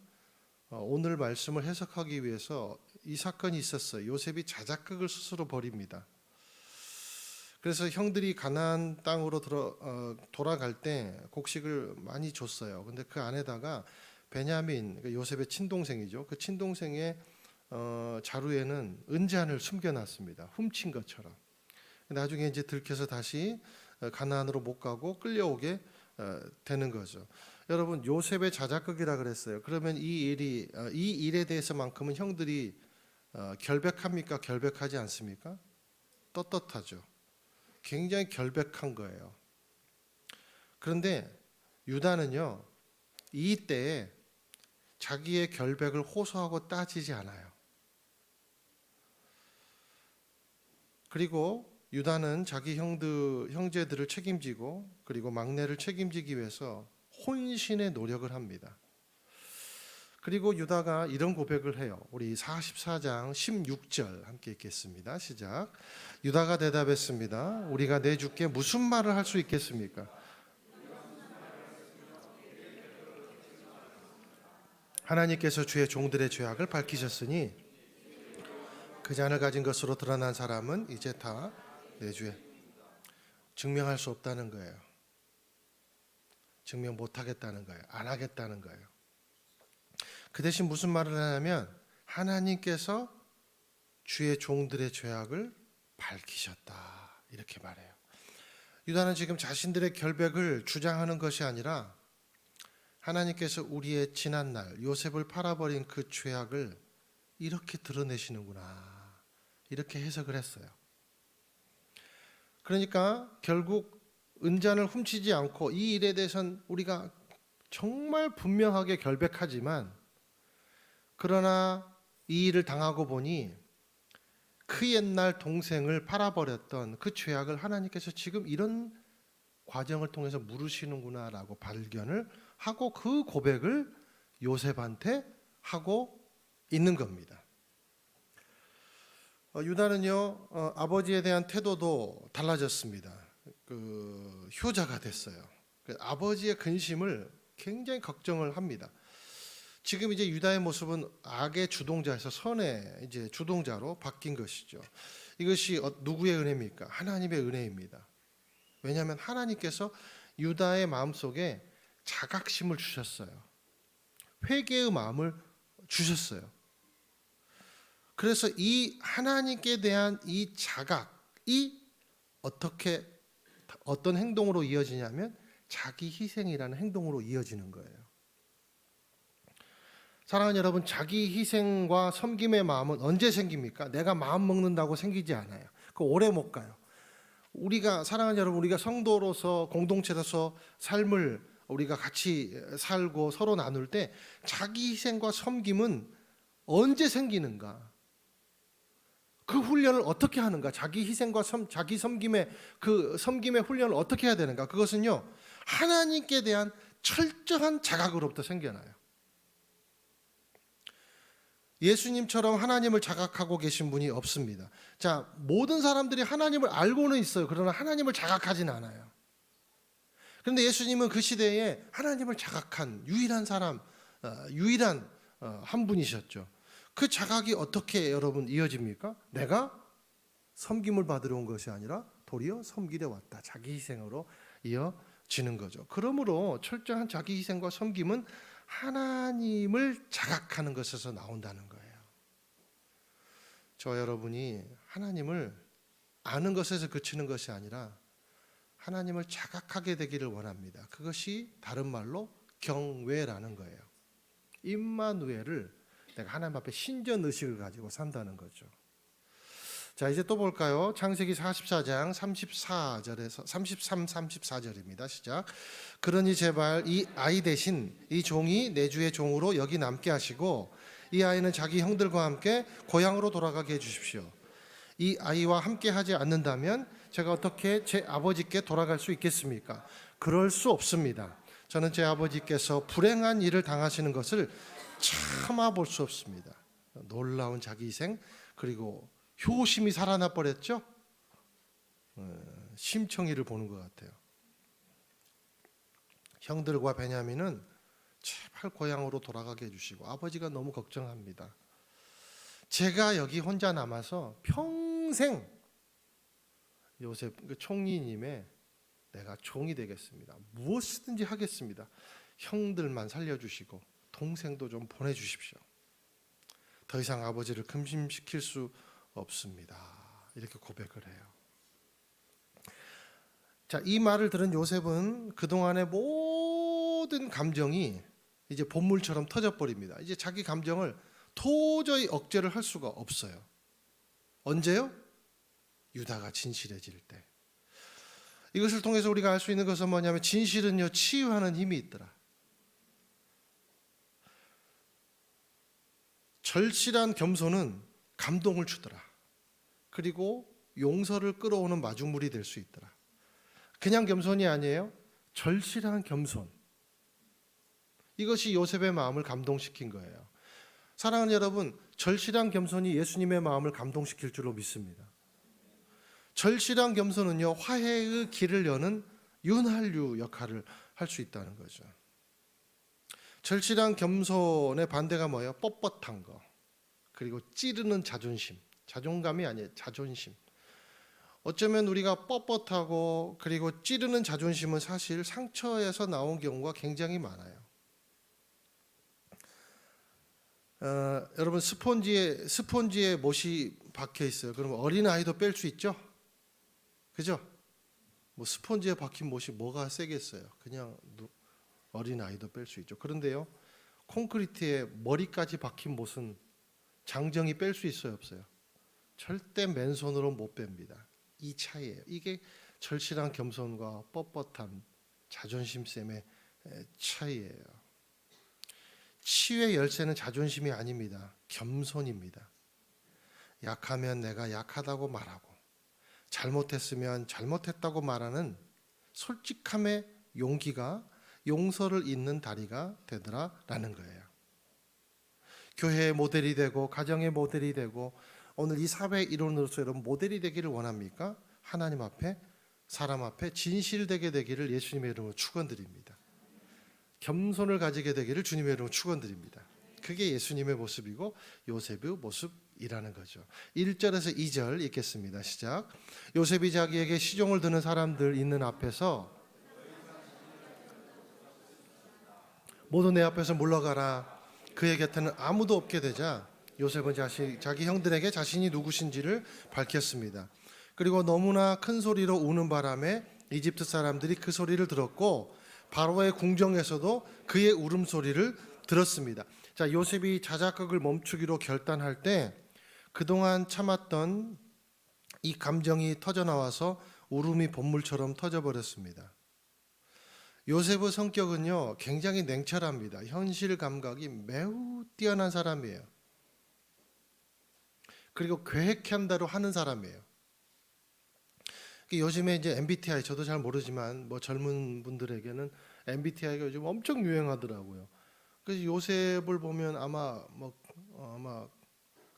오늘 말씀을 해석하기 위해서 이 사건이 있었어요. 요셉이 자작극을 스스로 벌입니다. 그래서 형들이 가나안 땅으로 돌아갈 때 곡식을 많이 줬어요. 근데 그 안에다가 베냐민, 그러니까 요셉의 친동생이죠. 그 친동생의 자루에는 은잔을 숨겨놨습니다. 훔친 것처럼. 나중에 이제 들켜서 다시 가나안으로 못 가고 끌려오게 되는 거죠. 여러분, 요셉의 자작극이라 그랬어요. 그러면 이 일에 대해서만큼은 형들이 결백합니까? 결백하지 않습니까? 떳떳하죠. 굉장히 결백한 거예요. 그런데 유다는요, 이 때에 자기의 결백을 호소하고 따지지 않아요. 그리고 유다는 자기 형제들을 책임지고 그리고 막내를 책임지기 위해서 혼신의 노력을 합니다. 그리고 유다가 이런 고백을 해요. 우리 44장 16절 함께 읽겠습니다. 시작. 유다가 대답했습니다. 우리가 내 주께 무슨 말을 할 수 있겠습니까? 하나님께서 주의 종들의 죄악을 밝히셨으니 그 잔을 가진 것으로 드러난 사람은 이제 다 내 주에 증명할 수 없다는 거예요. 증명 못하겠다는 거예요. 안 하겠다는 거예요. 그 대신 무슨 말을 하냐면 하나님께서 주의 종들의 죄악을 밝히셨다 이렇게 말해요. 유다는 지금 자신들의 결백을 주장하는 것이 아니라 하나님께서 우리의 지난날 요셉을 팔아버린 그 죄악을 이렇게 드러내시는구나 이렇게 해석을 했어요. 그러니까 결국 은잔을 훔치지 않고 이 일에 대해서는 우리가 정말 분명하게 결백하지만 그러나 이 일을 당하고 보니 그 옛날 동생을 팔아버렸던 그 죄악을 하나님께서 지금 이런 과정을 통해서 물으시는구나라고 발견을 하고 그 고백을 요셉한테 하고 있는 겁니다. 유다는요 아버지에 대한 태도도 달라졌습니다. 효자가 됐어요. 아버지의 근심을 굉장히 걱정을 합니다. 지금 이제 유다의 모습은 악의 주동자에서 선의 이제 주동자로 바뀐 것이죠. 이것이 누구의 은혜입니까? 하나님의 은혜입니다. 왜냐하면 하나님께서 유다의 마음속에 자각심을 주셨어요. 회개의 마음을 주셨어요. 그래서 이 하나님께 대한 이 자각이 어떤 행동으로 이어지냐면 자기 희생이라는 행동으로 이어지는 거예요. 사랑하는 여러분, 자기 희생과 섬김의 마음은 언제 생깁니까? 내가 마음 먹는다고 생기지 않아요. 그거 오래 못 가요. 우리가 사랑하는 여러분, 우리가 성도로서 공동체로서 삶을 우리가 같이 살고 서로 나눌 때 자기 희생과 섬김은 언제 생기는가? 그 훈련을 어떻게 하는가? 자기 희생과 자기 섬김의 그 섬김의 훈련을 어떻게 해야 되는가? 그것은요 하나님께 대한 철저한 자각으로부터 생겨나요. 예수님처럼 하나님을 자각하고 계신 분이 없습니다. 자, 모든 사람들이 하나님을 알고는 있어요. 그러나 하나님을 자각하지는 않아요. 그런데 예수님은 그 시대에 하나님을 자각한 유일한 사람, 유일한 한 분이셨죠. 그 자각이 어떻게 여러분 이어집니까? 내가 섬김을 받으러 온 것이 아니라 도리어 섬기려 왔다. 자기 희생으로 이어지는 거죠. 그러므로 철저한 자기 희생과 섬김은 하나님을 자각하는 것에서 나온다는 거예요. 저 여러분이 하나님을 아는 것에서 그치는 것이 아니라 하나님을 자각하게 되기를 원합니다. 그것이 다른 말로 경외라는 거예요. 임마누엘을 내가 하나님 앞에 신전 의식을 가지고 산다는 거죠. 자, 이제 또 볼까요? 창세기 44장 34절에서 33, 34절입니다. 시작. 그러니 제발 이 아이 대신 이 종이 내 주의 종으로 여기 남게 하시고 이 아이는 자기 형들과 함께 고향으로 돌아가게 해주십시오. 이 아이와 함께 하지 않는다면 제가 어떻게 제 아버지께 돌아갈 수 있겠습니까? 그럴 수 없습니다. 저는 제 아버지께서 불행한 일을 당하시는 것을 참아볼 수 없습니다. 놀라운 자기 희생 그리고 효심이 살아나 버렸죠. 심청이를 보는 것 같아요. 형들과 베냐민은 제발 고향으로 돌아가게 해주시고 아버지가 너무 걱정합니다. 제가 여기 혼자 남아서 평생 요셉 그 총리님의 내가 종이 되겠습니다. 무엇이든지 하겠습니다. 형들만 살려주시고 동생도 좀 보내주십시오. 더 이상 아버지를 금심시킬 수 없습니다. 이렇게 고백을 해요. 자, 이 말을 들은 요셉은 그동안의 모든 감정이 이제 본물처럼 터져버립니다. 이제 자기 감정을 도저히 억제를 할 수가 없어요. 언제요? 유다가 진실해질 때. 이것을 통해서 우리가 알 수 있는 것은 뭐냐면 진실은요, 치유하는 힘이 있더라. 절실한 겸손은 감동을 주더라. 그리고 용서를 끌어오는 마중물이 될 수 있더라. 그냥 겸손이 아니에요. 절실한 겸손. 이것이 요셉의 마음을 감동시킨 거예요. 사랑하는 여러분, 절실한 겸손이 예수님의 마음을 감동시킬 줄로 믿습니다. 절실한 겸손은요, 화해의 길을 여는 윤활유 역할을 할 수 있다는 거죠. 절실한 겸손의 반대가 뭐예요? 뻣뻣한 거. 그리고 찌르는 자존심. 자존감이 아니에요. 자존심. 어쩌면 우리가 뻣뻣하고 그리고 찌르는 자존심은 사실 상처에서 나온 경우가 굉장히 많아요. 여러분 스폰지에 못이 박혀 있어요. 그러면 어린 아이도 뺄 수 있죠? 그죠? 뭐 스폰지에 박힌 못이 뭐가 세겠어요? 그냥 어린 아이도 뺄 수 있죠. 그런데요, 콘크리트에 머리까지 박힌 못은 장정이 뺄 수 있어요, 없어요? 절대 맨손으로 못 뺍니다. 이 차이예요. 이게 절실한 겸손과 뻣뻣한 자존심샘의 차이예요. 치유의 열쇠는 자존심이 아닙니다. 겸손입니다. 약하면 내가 약하다고 말하고, 잘못했으면 잘못했다고 말하는 솔직함의 용기가 용서를 잇는 다리가 되더라라는 거예요. 교회의 모델이 되고 가정의 모델이 되고 오늘 이 사회의 일원으로서 여러분 모델이 되기를 원합니까? 하나님 앞에, 사람 앞에 진실되게 되기를 예수님의 이름으로 축원드립니다. 겸손을 가지게 되기를 주님의 이름으로 축원드립니다. 그게 예수님의 모습이고 요셉의 모습이라는 거죠. 1절에서 2절 읽겠습니다. 시작. 요셉이 자기에게 시종을 드는 사람들 있는 앞에서 모두 내 앞에서 물러가라. 그의 곁에는 아무도 없게 되자 요셉은 자기 형들에게 자신이 누구신지를 밝혔습니다. 그리고 너무나 큰 소리로 우는 바람에 이집트 사람들이 그 소리를 들었고 바로의 궁정에서도 그의 울음소리를 들었습니다. 자, 요셉이 자작극을 멈추기로 결단할 때 그동안 참았던 이 감정이 터져나와서 울음이 본물처럼 터져버렸습니다. 요셉의 성격은요, 굉장히 냉철합니다. 현실 감각이 매우 뛰어난 사람이에요. 그리고 계획한 대로 하는 사람이에요. 요즘에 이제 MBTI, 저도 잘 모르지만 뭐 젊은 분들에게는 MBTI가 요즘 엄청 유행하더라고요. 그래서 요셉을 보면 아마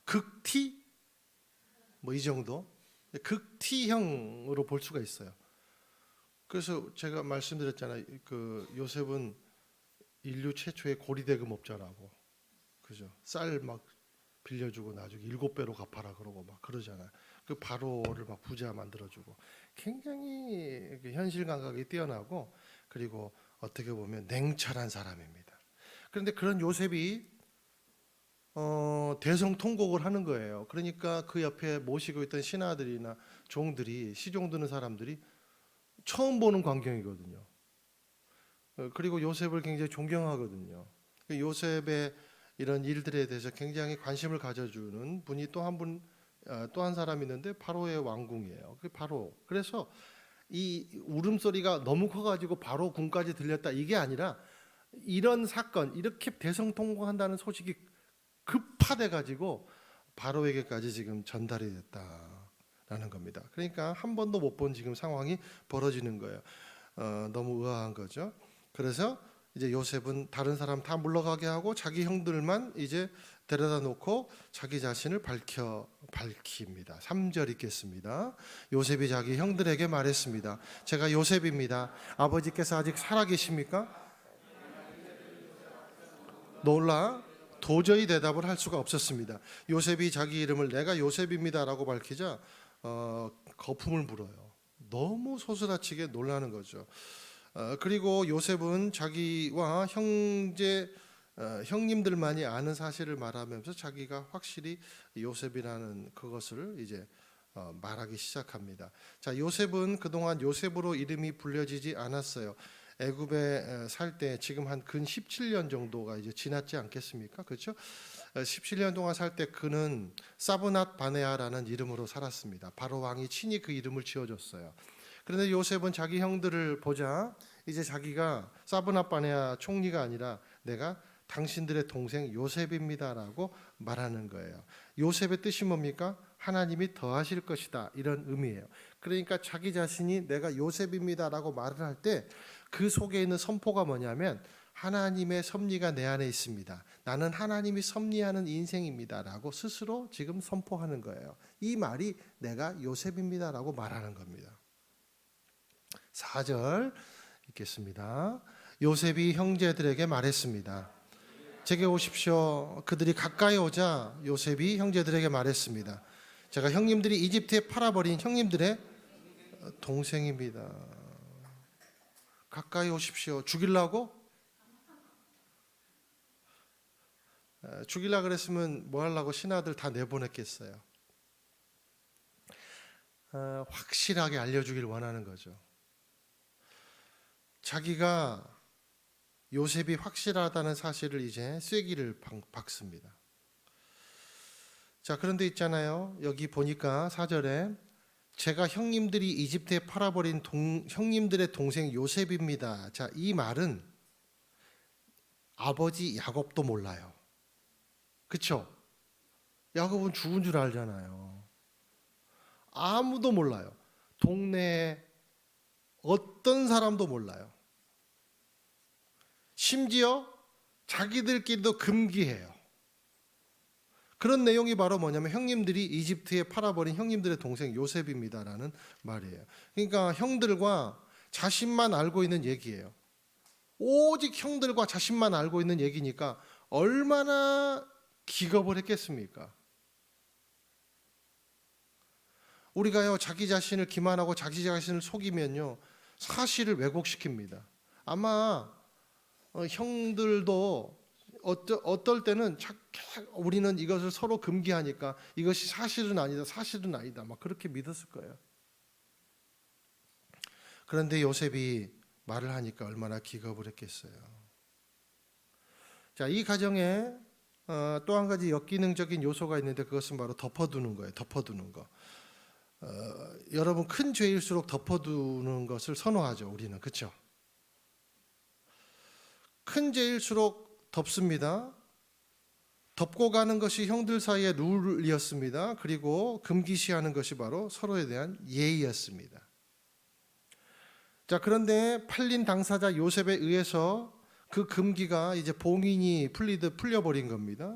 극T 뭐 이 정도, 극T형으로 볼 수가 있어요. 그래서 제가 말씀드렸잖아요. 그 요셉은 인류 최초의 고리대금업자라고, 그죠? 쌀 막 빌려주고 나중에 7배로 갚아라 그러고 막 그러잖아요. 그 바로를 막 부자 만들어주고, 굉장히 현실 감각이 뛰어나고 그리고 어떻게 보면 냉철한 사람입니다. 그런데 그런 요셉이 대성통곡을 하는 거예요. 그러니까 그 옆에 모시고 있던 신하들이나 종들이, 시종 드는 사람들이 처음 보는 광경이거든요. 그리고 요셉을 굉장히 존경하거든요. 요셉의 이런 일들에 대해서 굉장히 관심을 가져주는 분이 또 한 사람이 있는데 바로의 왕궁이에요. 그 바로. 그래서 이 울음소리가 너무 커가지고 바로 궁까지 들렸다, 이게 아니라 이런 사건, 이렇게 대성통곡한다는 소식이 급파돼가지고 바로에게까지 지금 전달이 됐다라는 겁니다. 그러니까 한 번도 못 본 지금 상황이 벌어지는 거예요. 너무 의아한 거죠. 그래서 이제 요셉은 다른 사람 다 물러가게 하고 자기 형들만 이제 데려다 놓고 자기 자신을 밝힙니다. 3절 읽겠습니다. 요셉이 자기 형들에게 말했습니다. 제가 요셉입니다. 아버지께서 아직 살아계십니까? 놀라 도저히 대답을 할 수가 없었습니다. 요셉이 자기 이름을 내가 요셉입니다라고 밝히자 거품을 불어요. 너무 소스라치게 놀라는 거죠. 그리고 요셉은 자기와 형제 형님들만이 아는 사실을 말하면서 자기가 확실히 요셉이라는 그것을 이제 말하기 시작합니다. 자, 요셉은 그동안 요셉으로 이름이 불려지지 않았어요. 애굽에 살 때 지금 한 근 17년 정도가 이제 지났지 않겠습니까? 그렇죠? 17년 동안 살 때 그는 사브낫 바네아라는 이름으로 살았습니다. 바로 왕이 친히 그 이름을 지어줬어요. 그런데 요셉은 자기 형들을 보자 이제 자기가 사브낫 바네아 총리가 아니라 내가 당신들의 동생 요셉입니다라고 말하는 거예요. 요셉의 뜻이 뭡니까? 하나님이 더하실 것이다, 이런 의미예요. 그러니까 자기 자신이 내가 요셉입니다라고 말을 할 때 그 속에 있는 선포가 뭐냐면 하나님의 섭리가 내 안에 있습니다. 나는 하나님이 섭리하는 인생입니다라고 스스로 지금 선포하는 거예요. 이 말이 내가 요셉입니다라고 말하는 겁니다. 4절 읽겠습니다. 요셉이 형제들에게 말했습니다. 제게 오십시오. 그들이 가까이 오자 요셉이 형제들에게 말했습니다. 제가 형님들이 이집트에 팔아버린 형님들의 동생입니다. 가까이 오십시오. 죽이려고? 죽이려 그랬으면 뭐 하려고 신하들 다 내보냈겠어요. 확실하게 알려주길 원하는 거죠. 자기가 요셉이 확실하다는 사실을 이제 쐐기를 박습니다. 자, 그런데 있잖아요. 여기 보니까 4절에 제가 형님들이 이집트에 팔아버린 형님들의 동생 요셉입니다. 자, 이 말은 아버지 야곱도 몰라요. 그렇죠? 야곱은 죽은 줄 알잖아요. 아무도 몰라요. 동네에 어떤 사람도 몰라요. 심지어 자기들끼리도 금기해요. 그런 내용이 바로 뭐냐면 형님들이 이집트에 팔아버린 형님들의 동생 요셉입니다라는 말이에요. 그러니까 형들과 자신만 알고 있는 얘기예요. 오직 형들과 자신만 알고 있는 얘기니까 얼마나 기겁을 했겠습니까? 우리가요, 자기 자신을 기만하고 자기 자신을 속이면요 사실을 왜곡시킵니다. 아마 형들도 어떨 때는 우리는 이것을 서로 금기하니까 이것이 사실은 아니다, 사실은 아니다, 막 그렇게 믿었을 거예요. 그런데 요셉이 말을 하니까 얼마나 기겁을 했겠어요. 자, 이 가정에 또 한 가지 역기능적인 요소가 있는데 그것은 바로 덮어두는 거예요. 덮어두는 거. 여러분, 큰 죄일수록 덮어두는 것을 선호하죠. 우리는. 그렇죠? 큰 죄일수록 덮습니다. 덮고 가는 것이 형들 사이의 룰이었습니다. 그리고 금기시하는 것이 바로 서로에 대한 예의였습니다. 자, 그런데 팔린 당사자 요셉에 의해서 그 금기가 이제 봉인이 풀리듯 풀려버린 겁니다.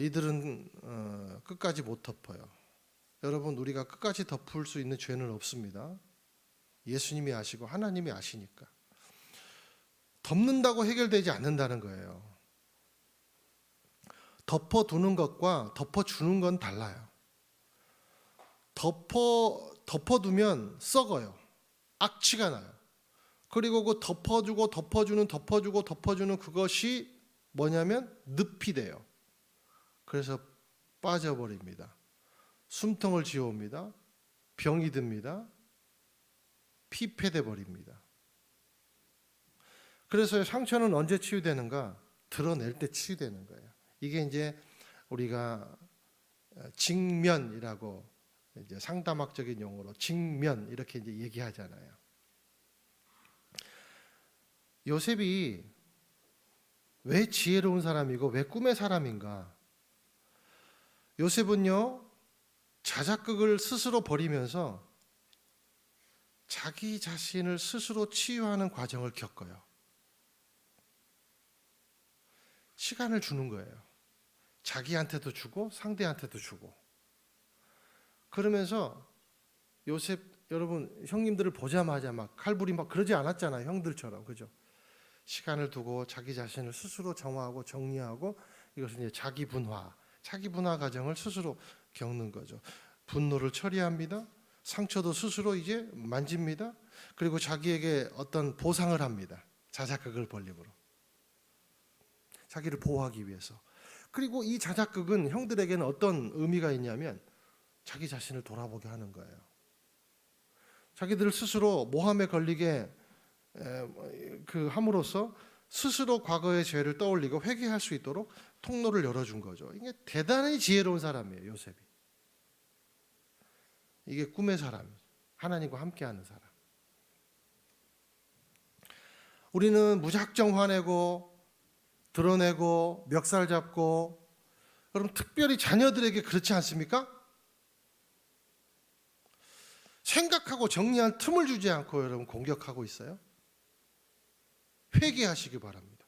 이들은 끝까지 못 덮어요. 여러분, 우리가 끝까지 덮을 수 있는 죄는 없습니다. 예수님이 아시고 하나님이 아시니까. 덮는다고 해결되지 않는다는 거예요. 덮어두는 것과 덮어주는 건 달라요. 덮어두면 썩어요. 악취가 나요. 그리고 그 덮어주고 덮어주는 그것이 뭐냐면 늪이 돼요. 그래서 빠져버립니다. 숨통을 지어옵니다. 병이 듭니다. 피폐돼 버립니다. 그래서 상처는 언제 치유되는가? 드러낼 때 치유되는 거예요. 이게 이제 우리가 직면이라고 이제 상담학적인 용어로 직면 이렇게 이제 얘기하잖아요. 요셉이 왜 지혜로운 사람이고 왜 꿈의 사람인가? 요셉은요, 자작극을 스스로 벌이면서 자기 자신을 스스로 치유하는 과정을 겪어요. 시간을 주는 거예요. 자기한테도 주고 상대한테도 주고. 그러면서 요셉, 여러분, 형님들을 보자마자 막 칼부림 막 그러지 않았잖아요. 형들처럼. 그죠? 시간을 두고 자기 자신을 스스로 정화하고 정리하고 이것은 이제 자기 분화 과정을 스스로 겪는 거죠. 분노를 처리합니다. 상처도 스스로 이제 만집니다. 그리고 자기에게 어떤 보상을 합니다. 자작극을 벌림으로. 자기를 보호하기 위해서. 그리고 이 자작극은 형들에게는 어떤 의미가 있냐면 자기 자신을 돌아보게 하는 거예요. 자기들 스스로 모함에 걸리게 함으로써 스스로 과거의 죄를 떠올리고 회개할 수 있도록 통로를 열어준 거죠. 이게 대단히 지혜로운 사람이에요, 요셉이. 이게 꿈의 사람, 하나님과 함께하는 사람. 우리는 무작정 화내고 드러내고 멱살 잡고, 그럼 특별히 자녀들에게 그렇지 않습니까? 생각하고 정리할 틈을 주지 않고 여러분 공격하고 있어요. 회개하시기 바랍니다.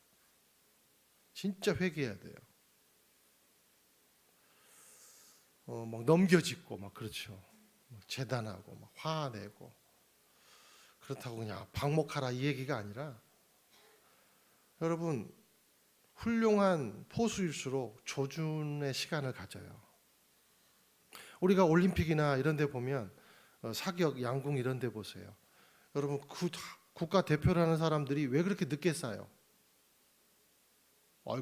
진짜 회개해야 돼요. 막 넘겨짚고 막 그렇죠. 재단하고 막 화내고 그렇다고 그냥 방목하라 이 얘기가 아니라, 여러분 훌륭한 포수일수록 조준의 시간을 가져요. 우리가 올림픽이나 이런 데 보면 사격, 양궁 이런 데 보세요. 여러분 국가대표라는 사람들이 왜 그렇게 늦게 싸요?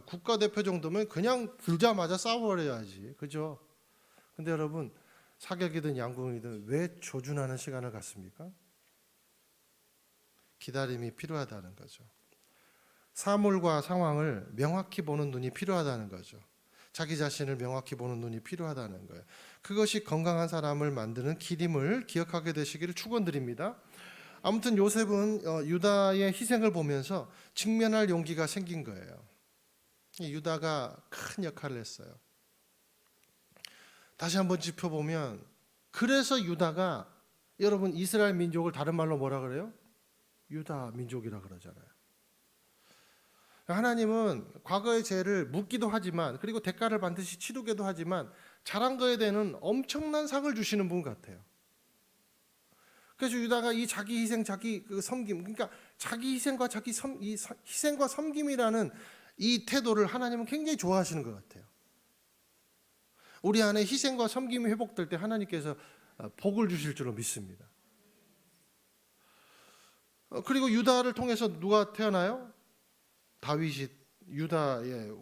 국가대표 정도면 그냥 들자마자 싸워버려야지, 그죠? 근데 여러분 사격이든 양궁이든 왜 조준하는 시간을 갖습니까? 기다림이 필요하다는 거죠. 사물과 상황을 명확히 보는 눈이 필요하다는 거죠. 자기 자신을 명확히 보는 눈이 필요하다는 거예요. 그것이 건강한 사람을 만드는 길임을 기억하게 되시기를 축원드립니다. 아무튼 요셉은 유다의 희생을 보면서 직면할 용기가 생긴 거예요. 유다가 큰 역할을 했어요. 다시 한번 짚어보면, 그래서 유다가, 여러분 이스라엘 민족을 다른 말로 뭐라 그래요? 유다 민족이라 그러잖아요. 하나님은 과거의 죄를 묻기도 하지만, 그리고 대가를 반드시 치르기도 하지만, 잘한 거에 대한 엄청난 상을 주시는 분 같아요. 그래서 유다가 이 자기 희생, 자기 섬김, 그러니까 자기 희생과 희생과 섬김이라는 이 태도를 하나님은 굉장히 좋아하시는 것 같아요. 우리 안에 희생과 섬김이 회복될 때 하나님께서 복을 주실 줄로 믿습니다. 그리고 유다를 통해서 누가 태어나요? 다윗이, 유다의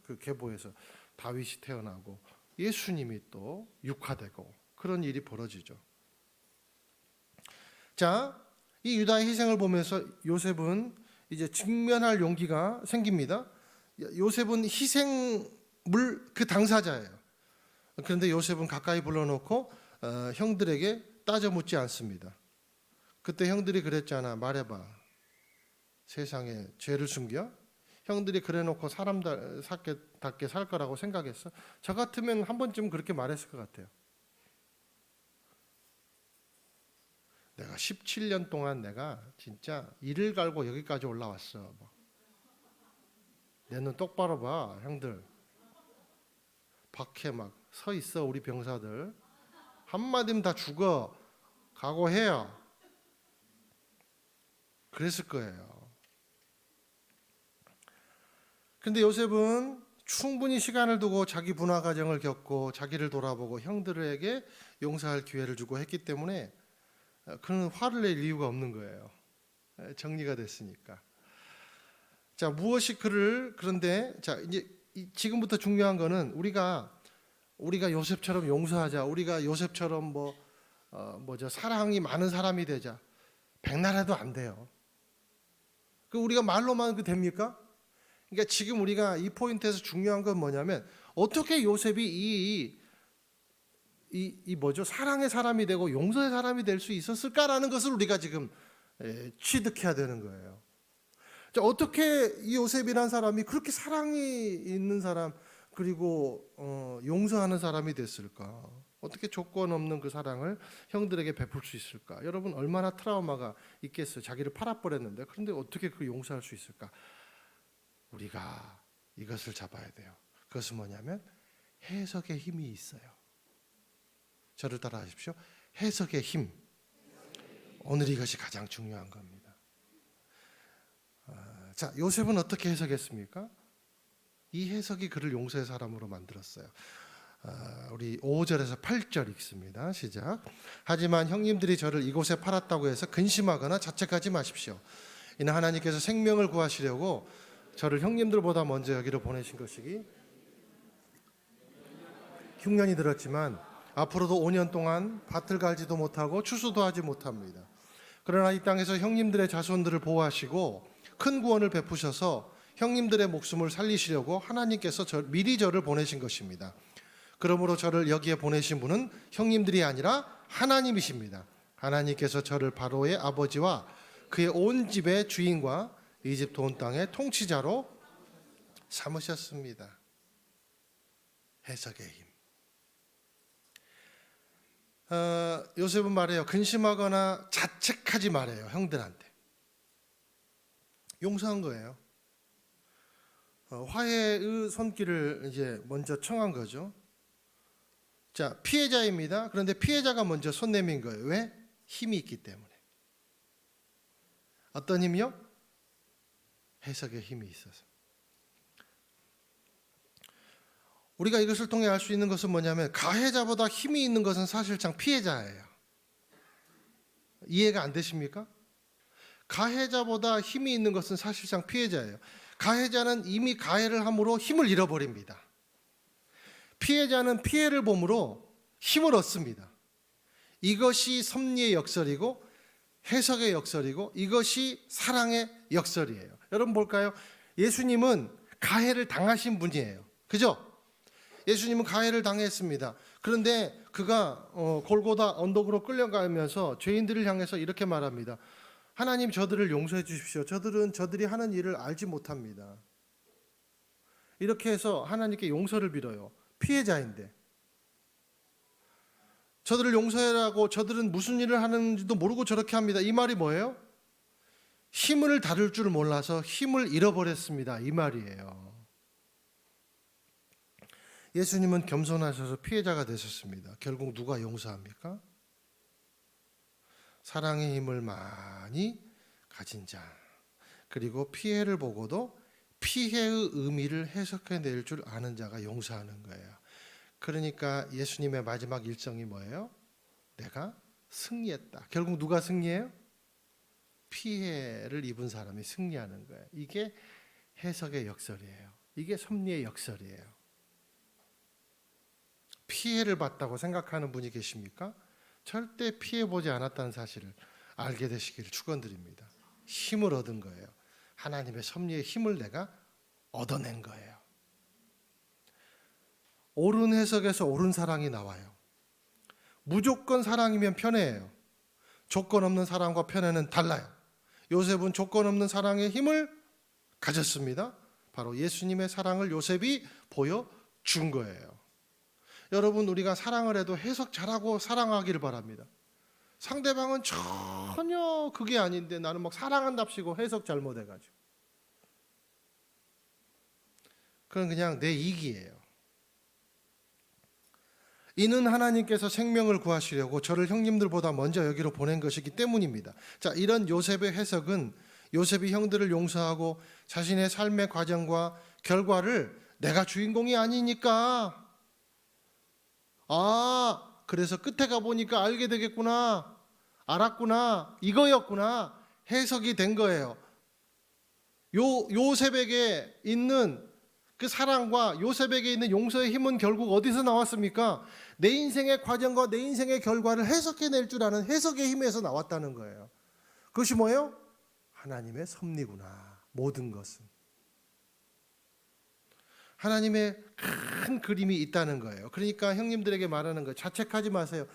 그 계보에서 다윗이 태어나고 예수님이 또 육화되고 그런 일이 벌어지죠. 자, 이 유다의 희생을 보면서 요셉은 이제 직면할 용기가 생깁니다. 요셉은 희생물 그 당사자예요. 그런데 요셉은 가까이 불러놓고 형들에게 따져 묻지 않습니다. 그때 형들이 그랬잖아. 말해봐. 세상에 죄를 숨겨? 형들이 그래놓고 사람답게 살 거라고 생각했어? 저 같으면 한 번쯤 그렇게 말했을 것 같아요. 내가 17년 동안 내가 진짜 이를 갈고 여기까지 올라왔어. 내 눈 똑바로 봐, 형들. 밖에 막 서 있어, 우리 병사들. 한마디면 다 죽어. 각오해요. 그랬을 거예요. 근데 요셉은 충분히 시간을 두고 자기 분화 과정을 겪고 자기를 돌아보고 형들에게 용서할 기회를 주고 했기 때문에 그는 화를 낼 이유가 없는 거예요. 정리가 됐으니까. 자, 무엇이 그런데 자, 이제 지금부터 중요한 거는 우리가 요셉처럼 용서하자. 우리가 요셉처럼 사랑이 많은 사람이 되자. 백날해도 안 돼요. 그 우리가 말로만 됩니까? 그러니까 지금 우리가 이 포인트에서 중요한 건 뭐냐면, 어떻게 요셉이 사랑의 사람이 되고 용서의 사람이 될 수 있었을까라는 것을 우리가 지금 취득해야 되는 거예요. 자, 어떻게 이 요셉이라는 사람이 그렇게 사랑이 있는 사람, 그리고 용서하는 사람이 됐을까? 어떻게 조건 없는 그 사랑을 형들에게 베풀 수 있을까? 여러분 얼마나 트라우마가 있겠어요. 자기를 팔아버렸는데, 그런데 어떻게 그 용서할 수 있을까? 우리가 이것을 잡아야 돼요. 그것은 뭐냐면 해석의 힘이 있어요. 저를 따라 하십시오. 해석의 힘. 오늘 이것이 가장 중요한 겁니다. 자, 요셉은 어떻게 해석했습니까? 이 해석이 그를 용서의 사람으로 만들었어요. 우리 5절에서 8절 읽습니다. 시작. 하지만 형님들이 저를 이곳에 팔았다고 해서 근심하거나 자책하지 마십시오. 이는 하나님께서 생명을 구하시려고 저를 형님들보다 먼저 여기로 보내신 것이기. 흉년이 들었지만 앞으로도 5년 동안 밭을 갈지도 못하고 추수도 하지 못합니다. 그러나 이 땅에서 형님들의 자손들을 보호하시고 큰 구원을 베푸셔서 형님들의 목숨을 살리시려고 하나님께서 미리 저를 보내신 것입니다. 그러므로 저를 여기에 보내신 분은 형님들이 아니라 하나님이십니다. 하나님께서 저를 바로의 아버지와 그의 온 집의 주인과 이집트 온 땅의 통치자로 삼으셨습니다. 해석의 힘. 요셉은 말해요. 근심하거나 자책하지 말아요. 형들한테. 용서한 거예요. 화해의 손길을 이제 먼저 청한 거죠. 자, 피해자입니다. 그런데 피해자가 먼저 손 내민 거예요. 왜? 힘이 있기 때문에. 어떤 힘이요? 해석의 힘이 있어서. 우리가 이것을 통해 알 수 있는 것은 뭐냐면 가해자보다 힘이 있는 것은 사실상 피해자예요. 이해가 안 되십니까? 가해자보다 힘이 있는 것은 사실상 피해자예요. 가해자는 이미 가해를 함으로 힘을 잃어버립니다. 피해자는 피해를 봄으로 힘을 얻습니다. 이것이 섭리의 역설이고 해석의 역설이고 이것이 사랑의 역설이에요. 여러분 볼까요? 예수님은 가해를 당하신 분이에요. 그죠? 예수님은 가해를 당했습니다. 그런데 그가 골고다 언덕으로 끌려가면서 죄인들을 향해서 이렇게 말합니다. 하나님, 저들을 용서해 주십시오. 저들이 하는 일을 알지 못합니다. 이렇게 해서 하나님께 용서를 빌어요. 피해자인데. 저들을 용서해라고, 저들은 무슨 일을 하는지도 모르고 저렇게 합니다. 이 말이 뭐예요? 힘을 다룰 줄 몰라서 힘을 잃어버렸습니다. 이 말이에요. 예수님은 겸손하셔서 피해자가 되셨습니다. 결국 누가 용서합니까? 사랑의 힘을 많이 가진 자, 그리고 피해를 보고도 피해의 의미를 해석해낼 줄 아는 자가 용서하는 거예요. 그러니까 예수님의 마지막 일정이 뭐예요? 내가 승리했다. 결국 누가 승리해요? 피해를 입은 사람이 승리하는 거예요. 이게 해석의 역설이에요. 이게 섭리의 역설이에요. 피해를 봤다고 생각하는 분이 계십니까? 절대 피해보지 않았다는 사실을 알게 되시기를 축원드립니다. 힘을 얻은 거예요. 하나님의 섭리의 힘을 내가 얻어낸 거예요. 옳은 해석에서 옳은 사랑이 나와요. 무조건 사랑이면 편애예요. 조건 없는 사랑과 편애는 달라요. 요셉은 조건 없는 사랑의 힘을 가졌습니다. 바로 예수님의 사랑을 요셉이 보여준 거예요. 여러분, 우리가 사랑을 해도 해석 잘하고 사랑하기를 바랍니다. 상대방은 전혀 그게 아닌데 나는 막 사랑한답시고 해석 잘못해가지고. 그건 그냥 내 이익이에요. 이는 하나님께서 생명을 구하시려고 저를 형님들보다 먼저 여기로 보낸 것이기 때문입니다. 자, 이런 요셉의 해석은 요셉이 형들을 용서하고 자신의 삶의 과정과 결과를 내가 주인공이 아니니까, 그래서 끝에 가보니까 알게 되겠구나, 알았구나, 이거였구나, 해석이 된 거예요. 요셉에게 있는 그 사랑과 요셉에게 있는 용서의 힘은 결국 어디서 나왔습니까? 내 인생의 과정과 내 인생의 결과를 해석해낼 줄 아는 해석의 힘에서 나왔다는 거예요. 그것이 뭐예요? 하나님의 섭리구나. 모든 것은 하나님의 큰 그림이 있다는 거예요. 그러니까 형님들에게 말하는 거예요. 자책하지 마세요.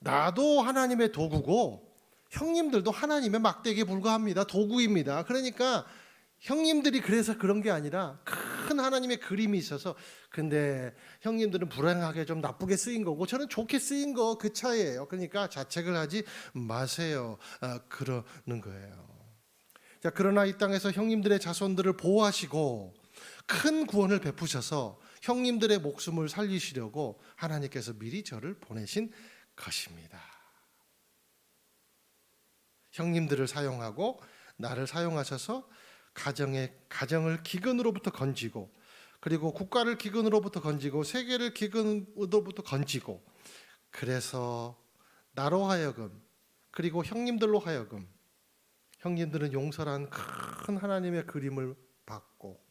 나도 하나님의 도구고 형님들도 하나님의 막대기에 불과합니다. 도구입니다. 그러니까 형님들이 그래서 그런 게 아니라 큰 하나님의 그림이 있어서, 근데 형님들은 불행하게 좀 나쁘게 쓰인 거고 저는 좋게 쓰인 거, 그 차이예요. 그러니까 자책을 하지 마세요. 그러는 거예요. 자, 그러나 이 땅에서 형님들의 자손들을 보호하시고 큰 구원을 베푸셔서 형님들의 목숨을 살리시려고 하나님께서 미리 저를 보내신 것입니다. 형님들을 사용하고 나를 사용하셔서 가정을 기근으로부터 건지고, 그리고 국가를 기근으로부터 건지고, 세계를 기근으로부터 건지고, 그래서 나로 하여금, 그리고 형님들로 하여금, 형님들은 용서란 큰 하나님의 그림을 받고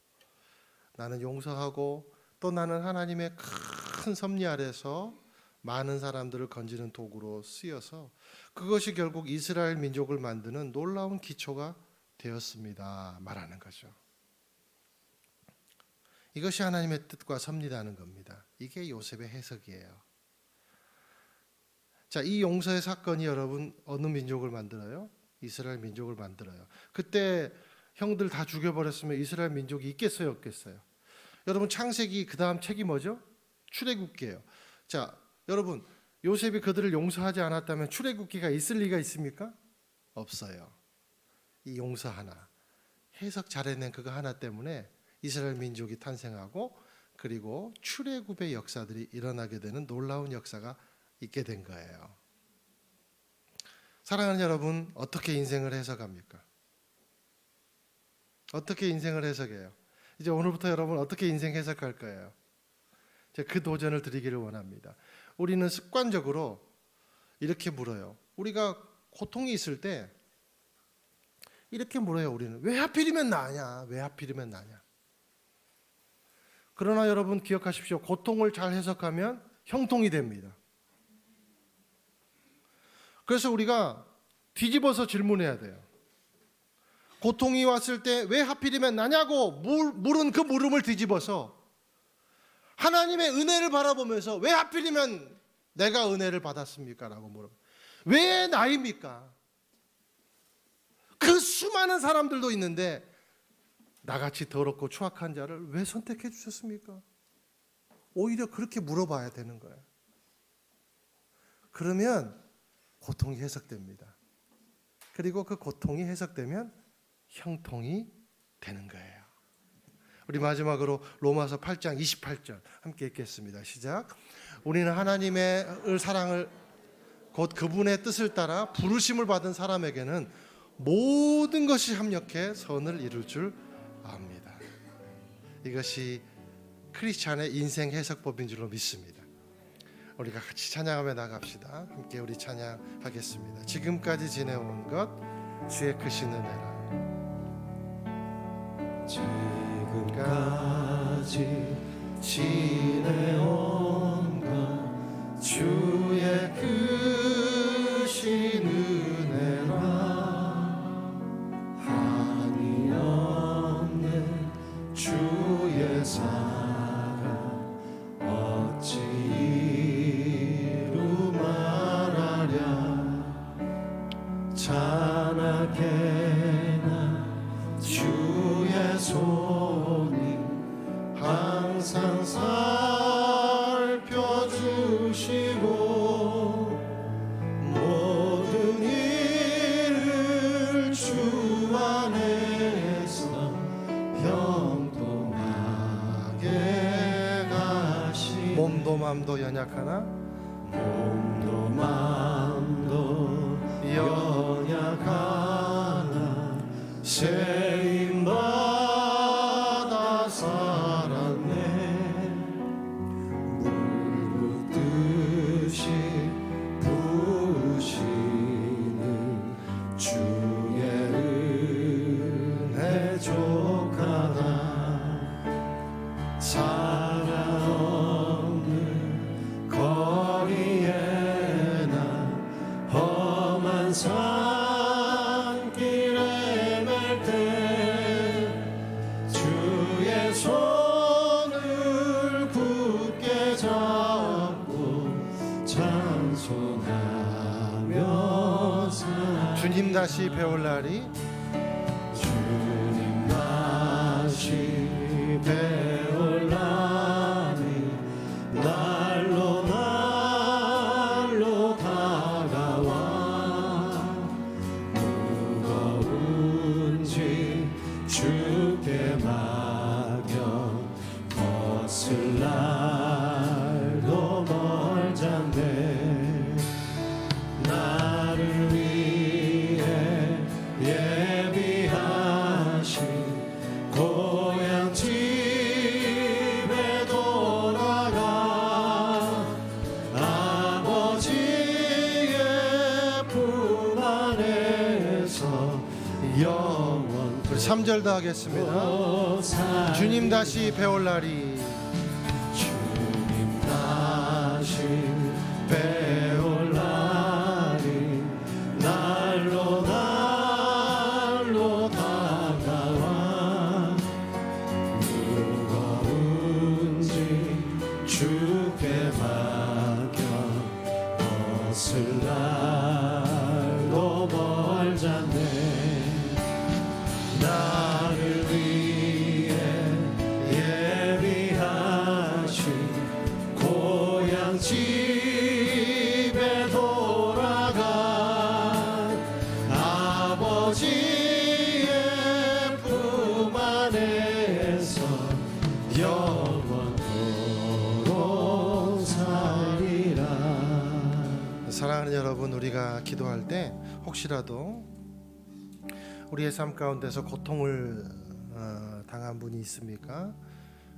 나는 용서하고 또 나는 하나님의 큰 섭리 아래서 많은 사람들을 건지는 도구로 쓰여서 그것이 결국 이스라엘 민족을 만드는 놀라운 기초가 되었습니다 말하는 거죠. 이것이 하나님의 뜻과 섭리라는 겁니다. 이게 요셉의 해석이에요. 자, 이 용서의 사건이 여러분 어느 민족을 만들어요? 이스라엘 민족을 만들어요. 그때 형들 다 죽여버렸으면 이스라엘 민족이 있겠어요, 없겠어요? 여러분 창세기 그 다음 책이 뭐죠? 출애굽기예요. 자, 여러분 요셉이 그들을 용서하지 않았다면 출애굽기가 있을 리가 있습니까? 없어요. 이 용서 하나, 해석 잘해낸 그거 하나 때문에 이스라엘 민족이 탄생하고 그리고 출애굽의 역사들이 일어나게 되는 놀라운 역사가 있게 된 거예요. 사랑하는 여러분, 어떻게 인생을 해석합니까? 어떻게 인생을 해석해요? 이제 오늘부터 여러분 어떻게 인생 해석할 거예요? 제가 그 도전을 드리기를 원합니다. 우리는 습관적으로 이렇게 물어요. 우리가 고통이 있을 때 이렇게 물어요. 우리는 왜 하필이면 나냐? 왜 하필이면 나냐? 그러나 여러분 기억하십시오. 고통을 잘 해석하면 형통이 됩니다. 그래서 우리가 뒤집어서 질문해야 돼요. 고통이 왔을 때 왜 하필이면 나냐고 물은 그 물음을 뒤집어서 하나님의 은혜를 바라보면서 왜 하필이면 내가 은혜를 받았습니까? 라고 물어요. 왜 나입니까? 그 수많은 사람들도 있는데 나같이 더럽고 추악한 자를 왜 선택해 주셨습니까? 오히려 그렇게 물어봐야 되는 거예요. 그러면 고통이 해석됩니다. 그리고 그 고통이 해석되면 형통이 되는 거예요. 우리 마지막으로 로마서 8장 28절 함께 읽겠습니다. 시작. 우리는 하나님의 사랑을 곧 그분의 뜻을 따라 부르심을 받은 사람에게는 모든 것이 합력해 선을 이룰 줄 압니다. 이것이 크리스찬의 인생 해석법인 줄로 믿습니다. 우리가 같이 찬양하며 나갑시다. 함께 우리 찬양하겠습니다. 지금까지 지내온 것 주의 크신 은혜라. 지금까지 지내온 것 주의 크신 은혜라. 한이 없는 주의 사랑 어찌 이루 말하랴. 찬하게나 주의 손이 항상 살펴주시고 모든 일을 주 안에서 형통하게 가시네. 몸도 맘도 연약하나 몸도 맘도 연약하나 세임받아 살았네. 물 붓듯이 부으시는 주의 은혜 족하다. 사랑 없는 거리에 난 험한 산길에 맬 때 주의 손을 굳게 잡고 찬송하며 살. 주님 다시 배울 날이 주님 다시 배울 날이 날로 날로 다가와. 무거운 짐 주께 맡겨 벗을 날도 멀잖네. 나를 위해 예비하신 고향 집에 돌아가 아버지의 품 안에서 영원. 우리 3 3절 더 하겠습니다. 주님 다시 배올 날이 주님 다시 배올 날이 날로 날로 다가와 무거운지 주께 맡겨 벗을 날도 멀잖네. 나를 위해 예비하신 고향 집에 돌아간 아버지의 품 안에서 영원토록 살리라. 사랑하는 여러분, 우리가 기도할 때 혹시라도 우리의 삶 가운데서 고통을 당한 분이 있습니까?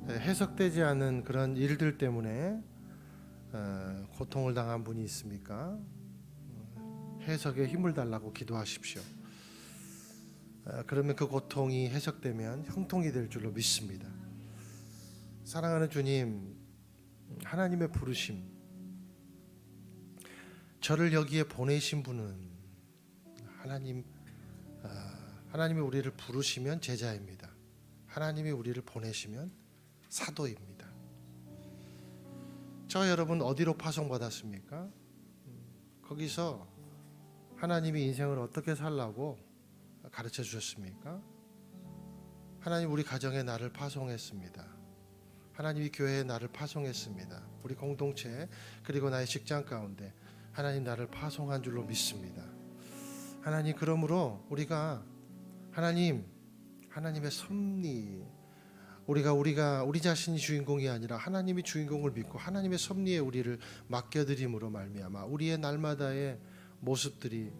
해석되지 않은 그런 일들 때문에 고통을 당한 분이 있습니까? 해석에 힘을 달라고 기도하십시오. 그러면 그 고통이 해석되면 형통이 될 줄로 믿습니다. 사랑하는 주님, 하나님의 부르심, 저를 여기에 보내신 분은 하나님이 우리를 부르시면 제자입니다. 하나님이 우리를 보내시면 사도입니다. 저 여러분 어디로 파송받았습니까? 거기서 하나님이 인생을 어떻게 살라고 가르쳐 주셨습니까? 하나님 우리 가정에 나를 파송했습니다. 하나님이 교회에 나를 파송했습니다. 우리 공동체 그리고 나의 직장 가운데 하나님 나를 파송한 줄로 믿습니다. 하나님, 그러므로 우리가 하나님의 섭리, 우리가 우리 자신이 주인공이 아니라 하나님이 주인공을 믿고 하나님의 섭리에 우리를 맡겨드림으로 말미암아 우리의 날마다의 모습들이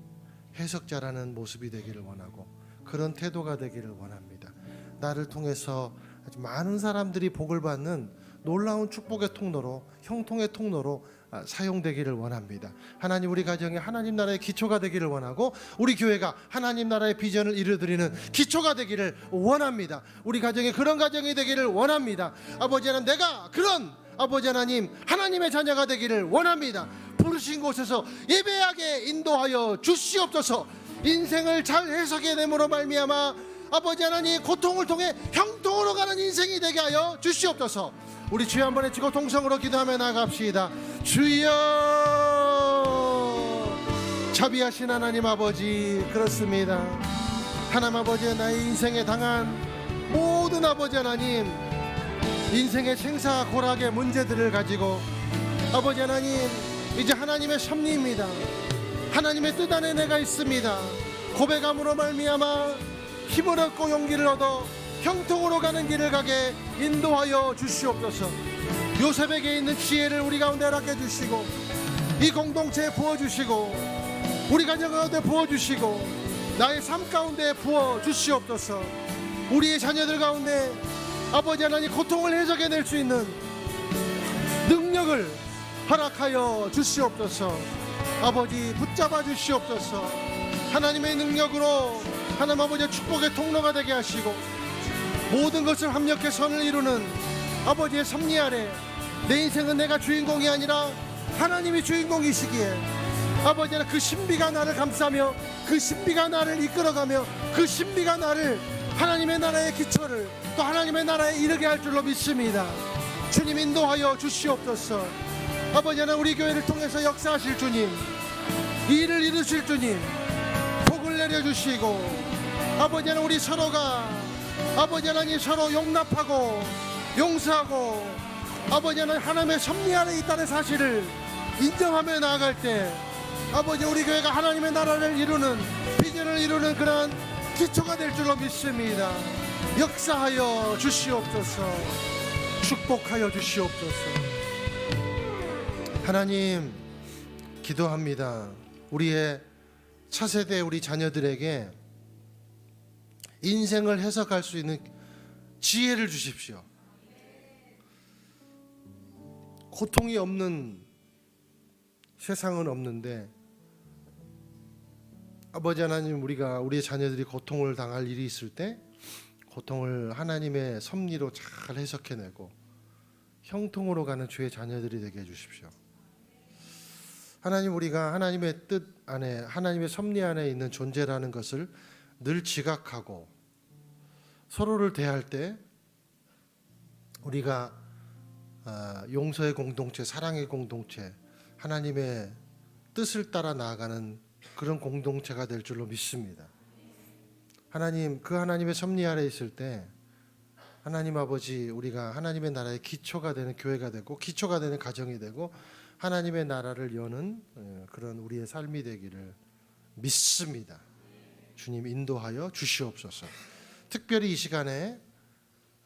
해석자라는 모습이 되기를 원하고 그런 태도가 되기를 원합니다. 나를 통해서 아주 많은 사람들이 복을 받는 놀라운 축복의 통로로, 형통의 통로로 사용되기를 원합니다. 하나님, 우리 가정이 하나님 나라의 기초가 되기를 원하고 우리 교회가 하나님 나라의 비전을 이루어드리는 기초가 되기를 원합니다. 우리 가정이 그런 가정이 되기를 원합니다. 아버지 하나님, 내가 그런 아버지 하나님, 하나님의 자녀가 되기를 원합니다. 부르신 곳에서 예배하게 인도하여 주시옵소서. 인생을 잘 해석해내므로 말미암아 아버지 하나님, 고통을 통해 형통으로 가는 인생이 되게 하여 주시옵소서. 우리 주여 한번 외치고 동성으로 기도하며 나갑시다. 주여, 자비하신 하나님 아버지, 그렇습니다. 하나님 아버지, 나의 인생에 당한 모든 아버지 하나님, 인생의 생사고락의 문제들을 가지고 아버지 하나님, 이제 하나님의 섭리입니다. 하나님의 뜻 안에 내가 있습니다. 고백함으로 말미암아 힘을 얻고 용기를 얻어 형통으로 가는 길을 가게 인도하여 주시옵소서. 요셉에게 있는 지혜를 우리 가운데 허락해 주시고 이 공동체에 부어주시고 우리 가정 가운데 부어주시고 나의 삶 가운데 부어주시옵소서. 우리의 자녀들 가운데 아버지 하나님, 고통을 해석해낼 수 있는 능력을 허락하여 주시옵소서. 아버지, 붙잡아 주시옵소서. 하나님의 능력으로 하나님 아버지의 축복의 통로가 되게 하시고 모든 것을 합력해 선을 이루는 아버지의 섭리 아래 내 인생은 내가 주인공이 아니라 하나님이 주인공이시기에 아버지 하나님, 그 신비가 나를 감싸며 그 신비가 나를 이끌어가며 그 신비가 나를 하나님의 나라의 기초를 또 하나님의 나라에 이르게 할 줄로 믿습니다. 주님, 인도하여 주시옵소서. 아버지 하나님, 우리 교회를 통해서 역사하실 주님, 일을 이루실 주님, 복을 내려주시고 아버지 하나님, 우리 서로가 아버지 하나님 서로 용납하고 용서하고 아버지 하나님, 하나님의 섭리 안에 있다는 사실을 인정하며 나아갈 때 아버지, 우리 교회가 하나님의 나라를 이루는 비전을 이루는 그런 기초가 될 줄로 믿습니다. 역사하여 주시옵소서. 축복하여 주시옵소서. 하나님, 기도합니다. 우리의 차세대 우리 자녀들에게 인생을 해석할 수 있는 지혜를 주십시오. 고통이 없는 세상은 없는데 아버지 하나님, 우리의 자녀들이 고통을 당할 일이 있을 때 고통을 하나님의 섭리로 잘 해석해내고 형통으로 가는 주의 자녀들이 되게 해주십시오. 하나님, 우리가 하나님의 뜻 안에, 하나님의 섭리 안에 있는 존재라는 것을 늘 지각하고 서로를 대할 때 우리가 용서의 공동체, 사랑의 공동체, 하나님의 뜻을 따라 나아가는 그런 공동체가 될 줄로 믿습니다. 하나님, 그 하나님의 섭리 아래 있을 때 하나님 아버지, 우리가 하나님의 나라의 기초가 되는 교회가 되고 기초가 되는 가정이 되고 하나님의 나라를 여는 그런 우리의 삶이 되기를 믿습니다. 주님 인도하여 주시옵소서. 특별히 이 시간에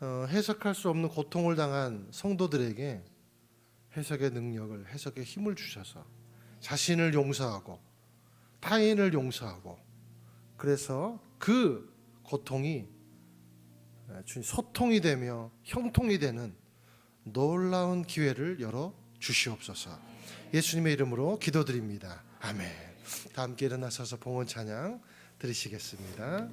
해석할 수 없는 고통을 당한 성도들에게 해석의 능력을, 해석의 힘을 주셔서 자신을 용서하고 타인을 용서하고, 그래서 그 고통이 소통이 되며 형통이 되는 놀라운 기회를 열어 주시옵소서. 예수님의 이름으로 기도드립니다. 아멘. 다 함께 일어나셔서 봉헌 찬양 드리시겠습니다.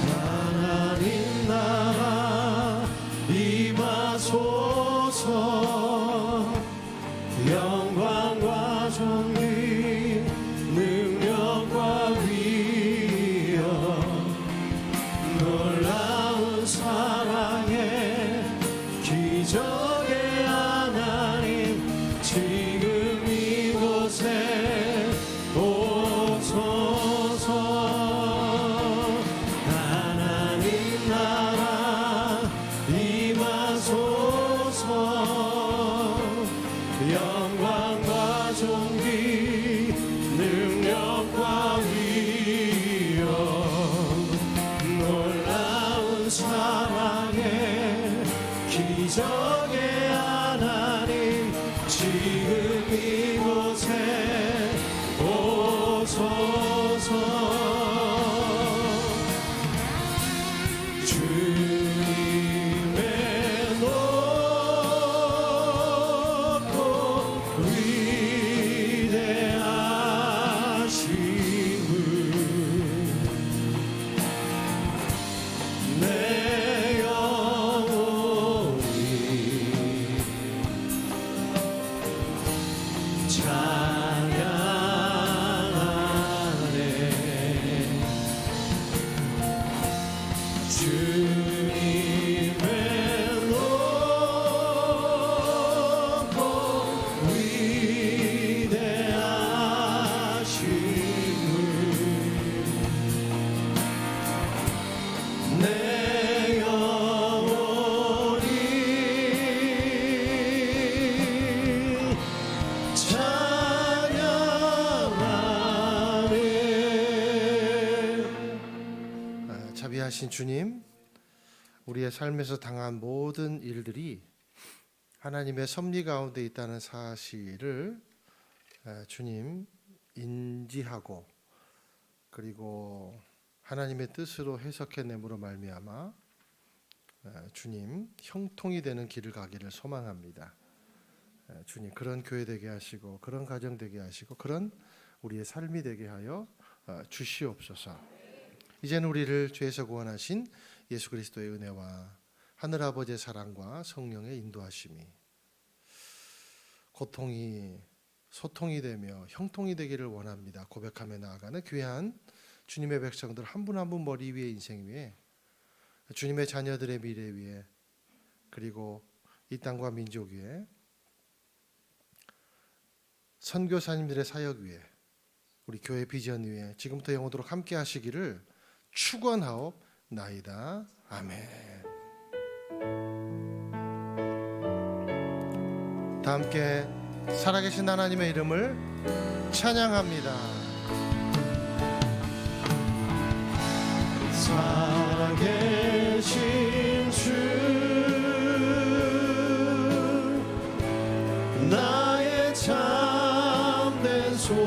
하나님 나라 임하소서. 영광과 존귀 능력과 위엄 놀라운 사랑의 기적의 하나님 지금 이곳에 오소서. 하나님 나라 임하소서. 영광과 존귀 능력과 위엄 놀라운 사랑의 기적의 하나님 지금 이곳에 오소서. 주님의 높고 위대하심을 내 영혼이 찬양하네. 주님의 높고 위대하심을 내 영혼이 찬양하네. 자비하신 주님, 우리의 삶에서 당한 모든 일들이 하나님의 섭리 가운데 있다는 사실을 주님 인지하고, 그리고 하나님의 뜻으로 해석해냄으로 말미암아 주님 형통이 되는 길을 가기를 소망합니다. 주님, 그런 교회 되게 하시고 그런 가정 되게 하시고 그런 우리의 삶이 되게 하여 주시옵소서. 이제는 우리를 죄에서 구원하신 예수 그리스도의 은혜와 하늘아버지의 사랑과 성령의 인도하심이, 고통이 소통이 되며 형통이 되기를 원합니다. 고백하며 나아가는 귀한 주님의 백성들 한 분 한 분 머리 위에, 인생 위에, 주님의 자녀들의 미래 위에, 그리고 이 땅과 민족 위에, 선교사님들의 사역 위에, 우리 교회 비전 위에 지금부터 영원토록 함께 하시기를 축원하옵나이다. 아멘. 다 함께 살아계신 하나님의 이름을 찬양합니다. 살아계신 주 나의 참된 소망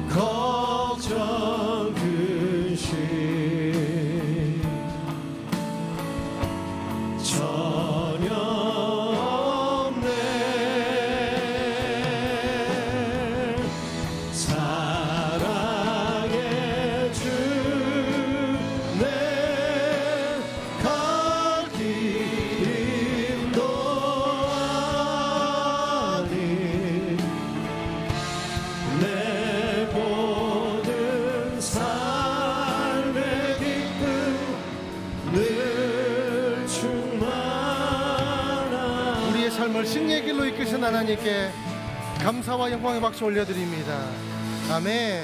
걱정 근심 삶을 승리의 길로 이끄신 하나님께 감사와 영광의 박수 올려드립니다. 아멘.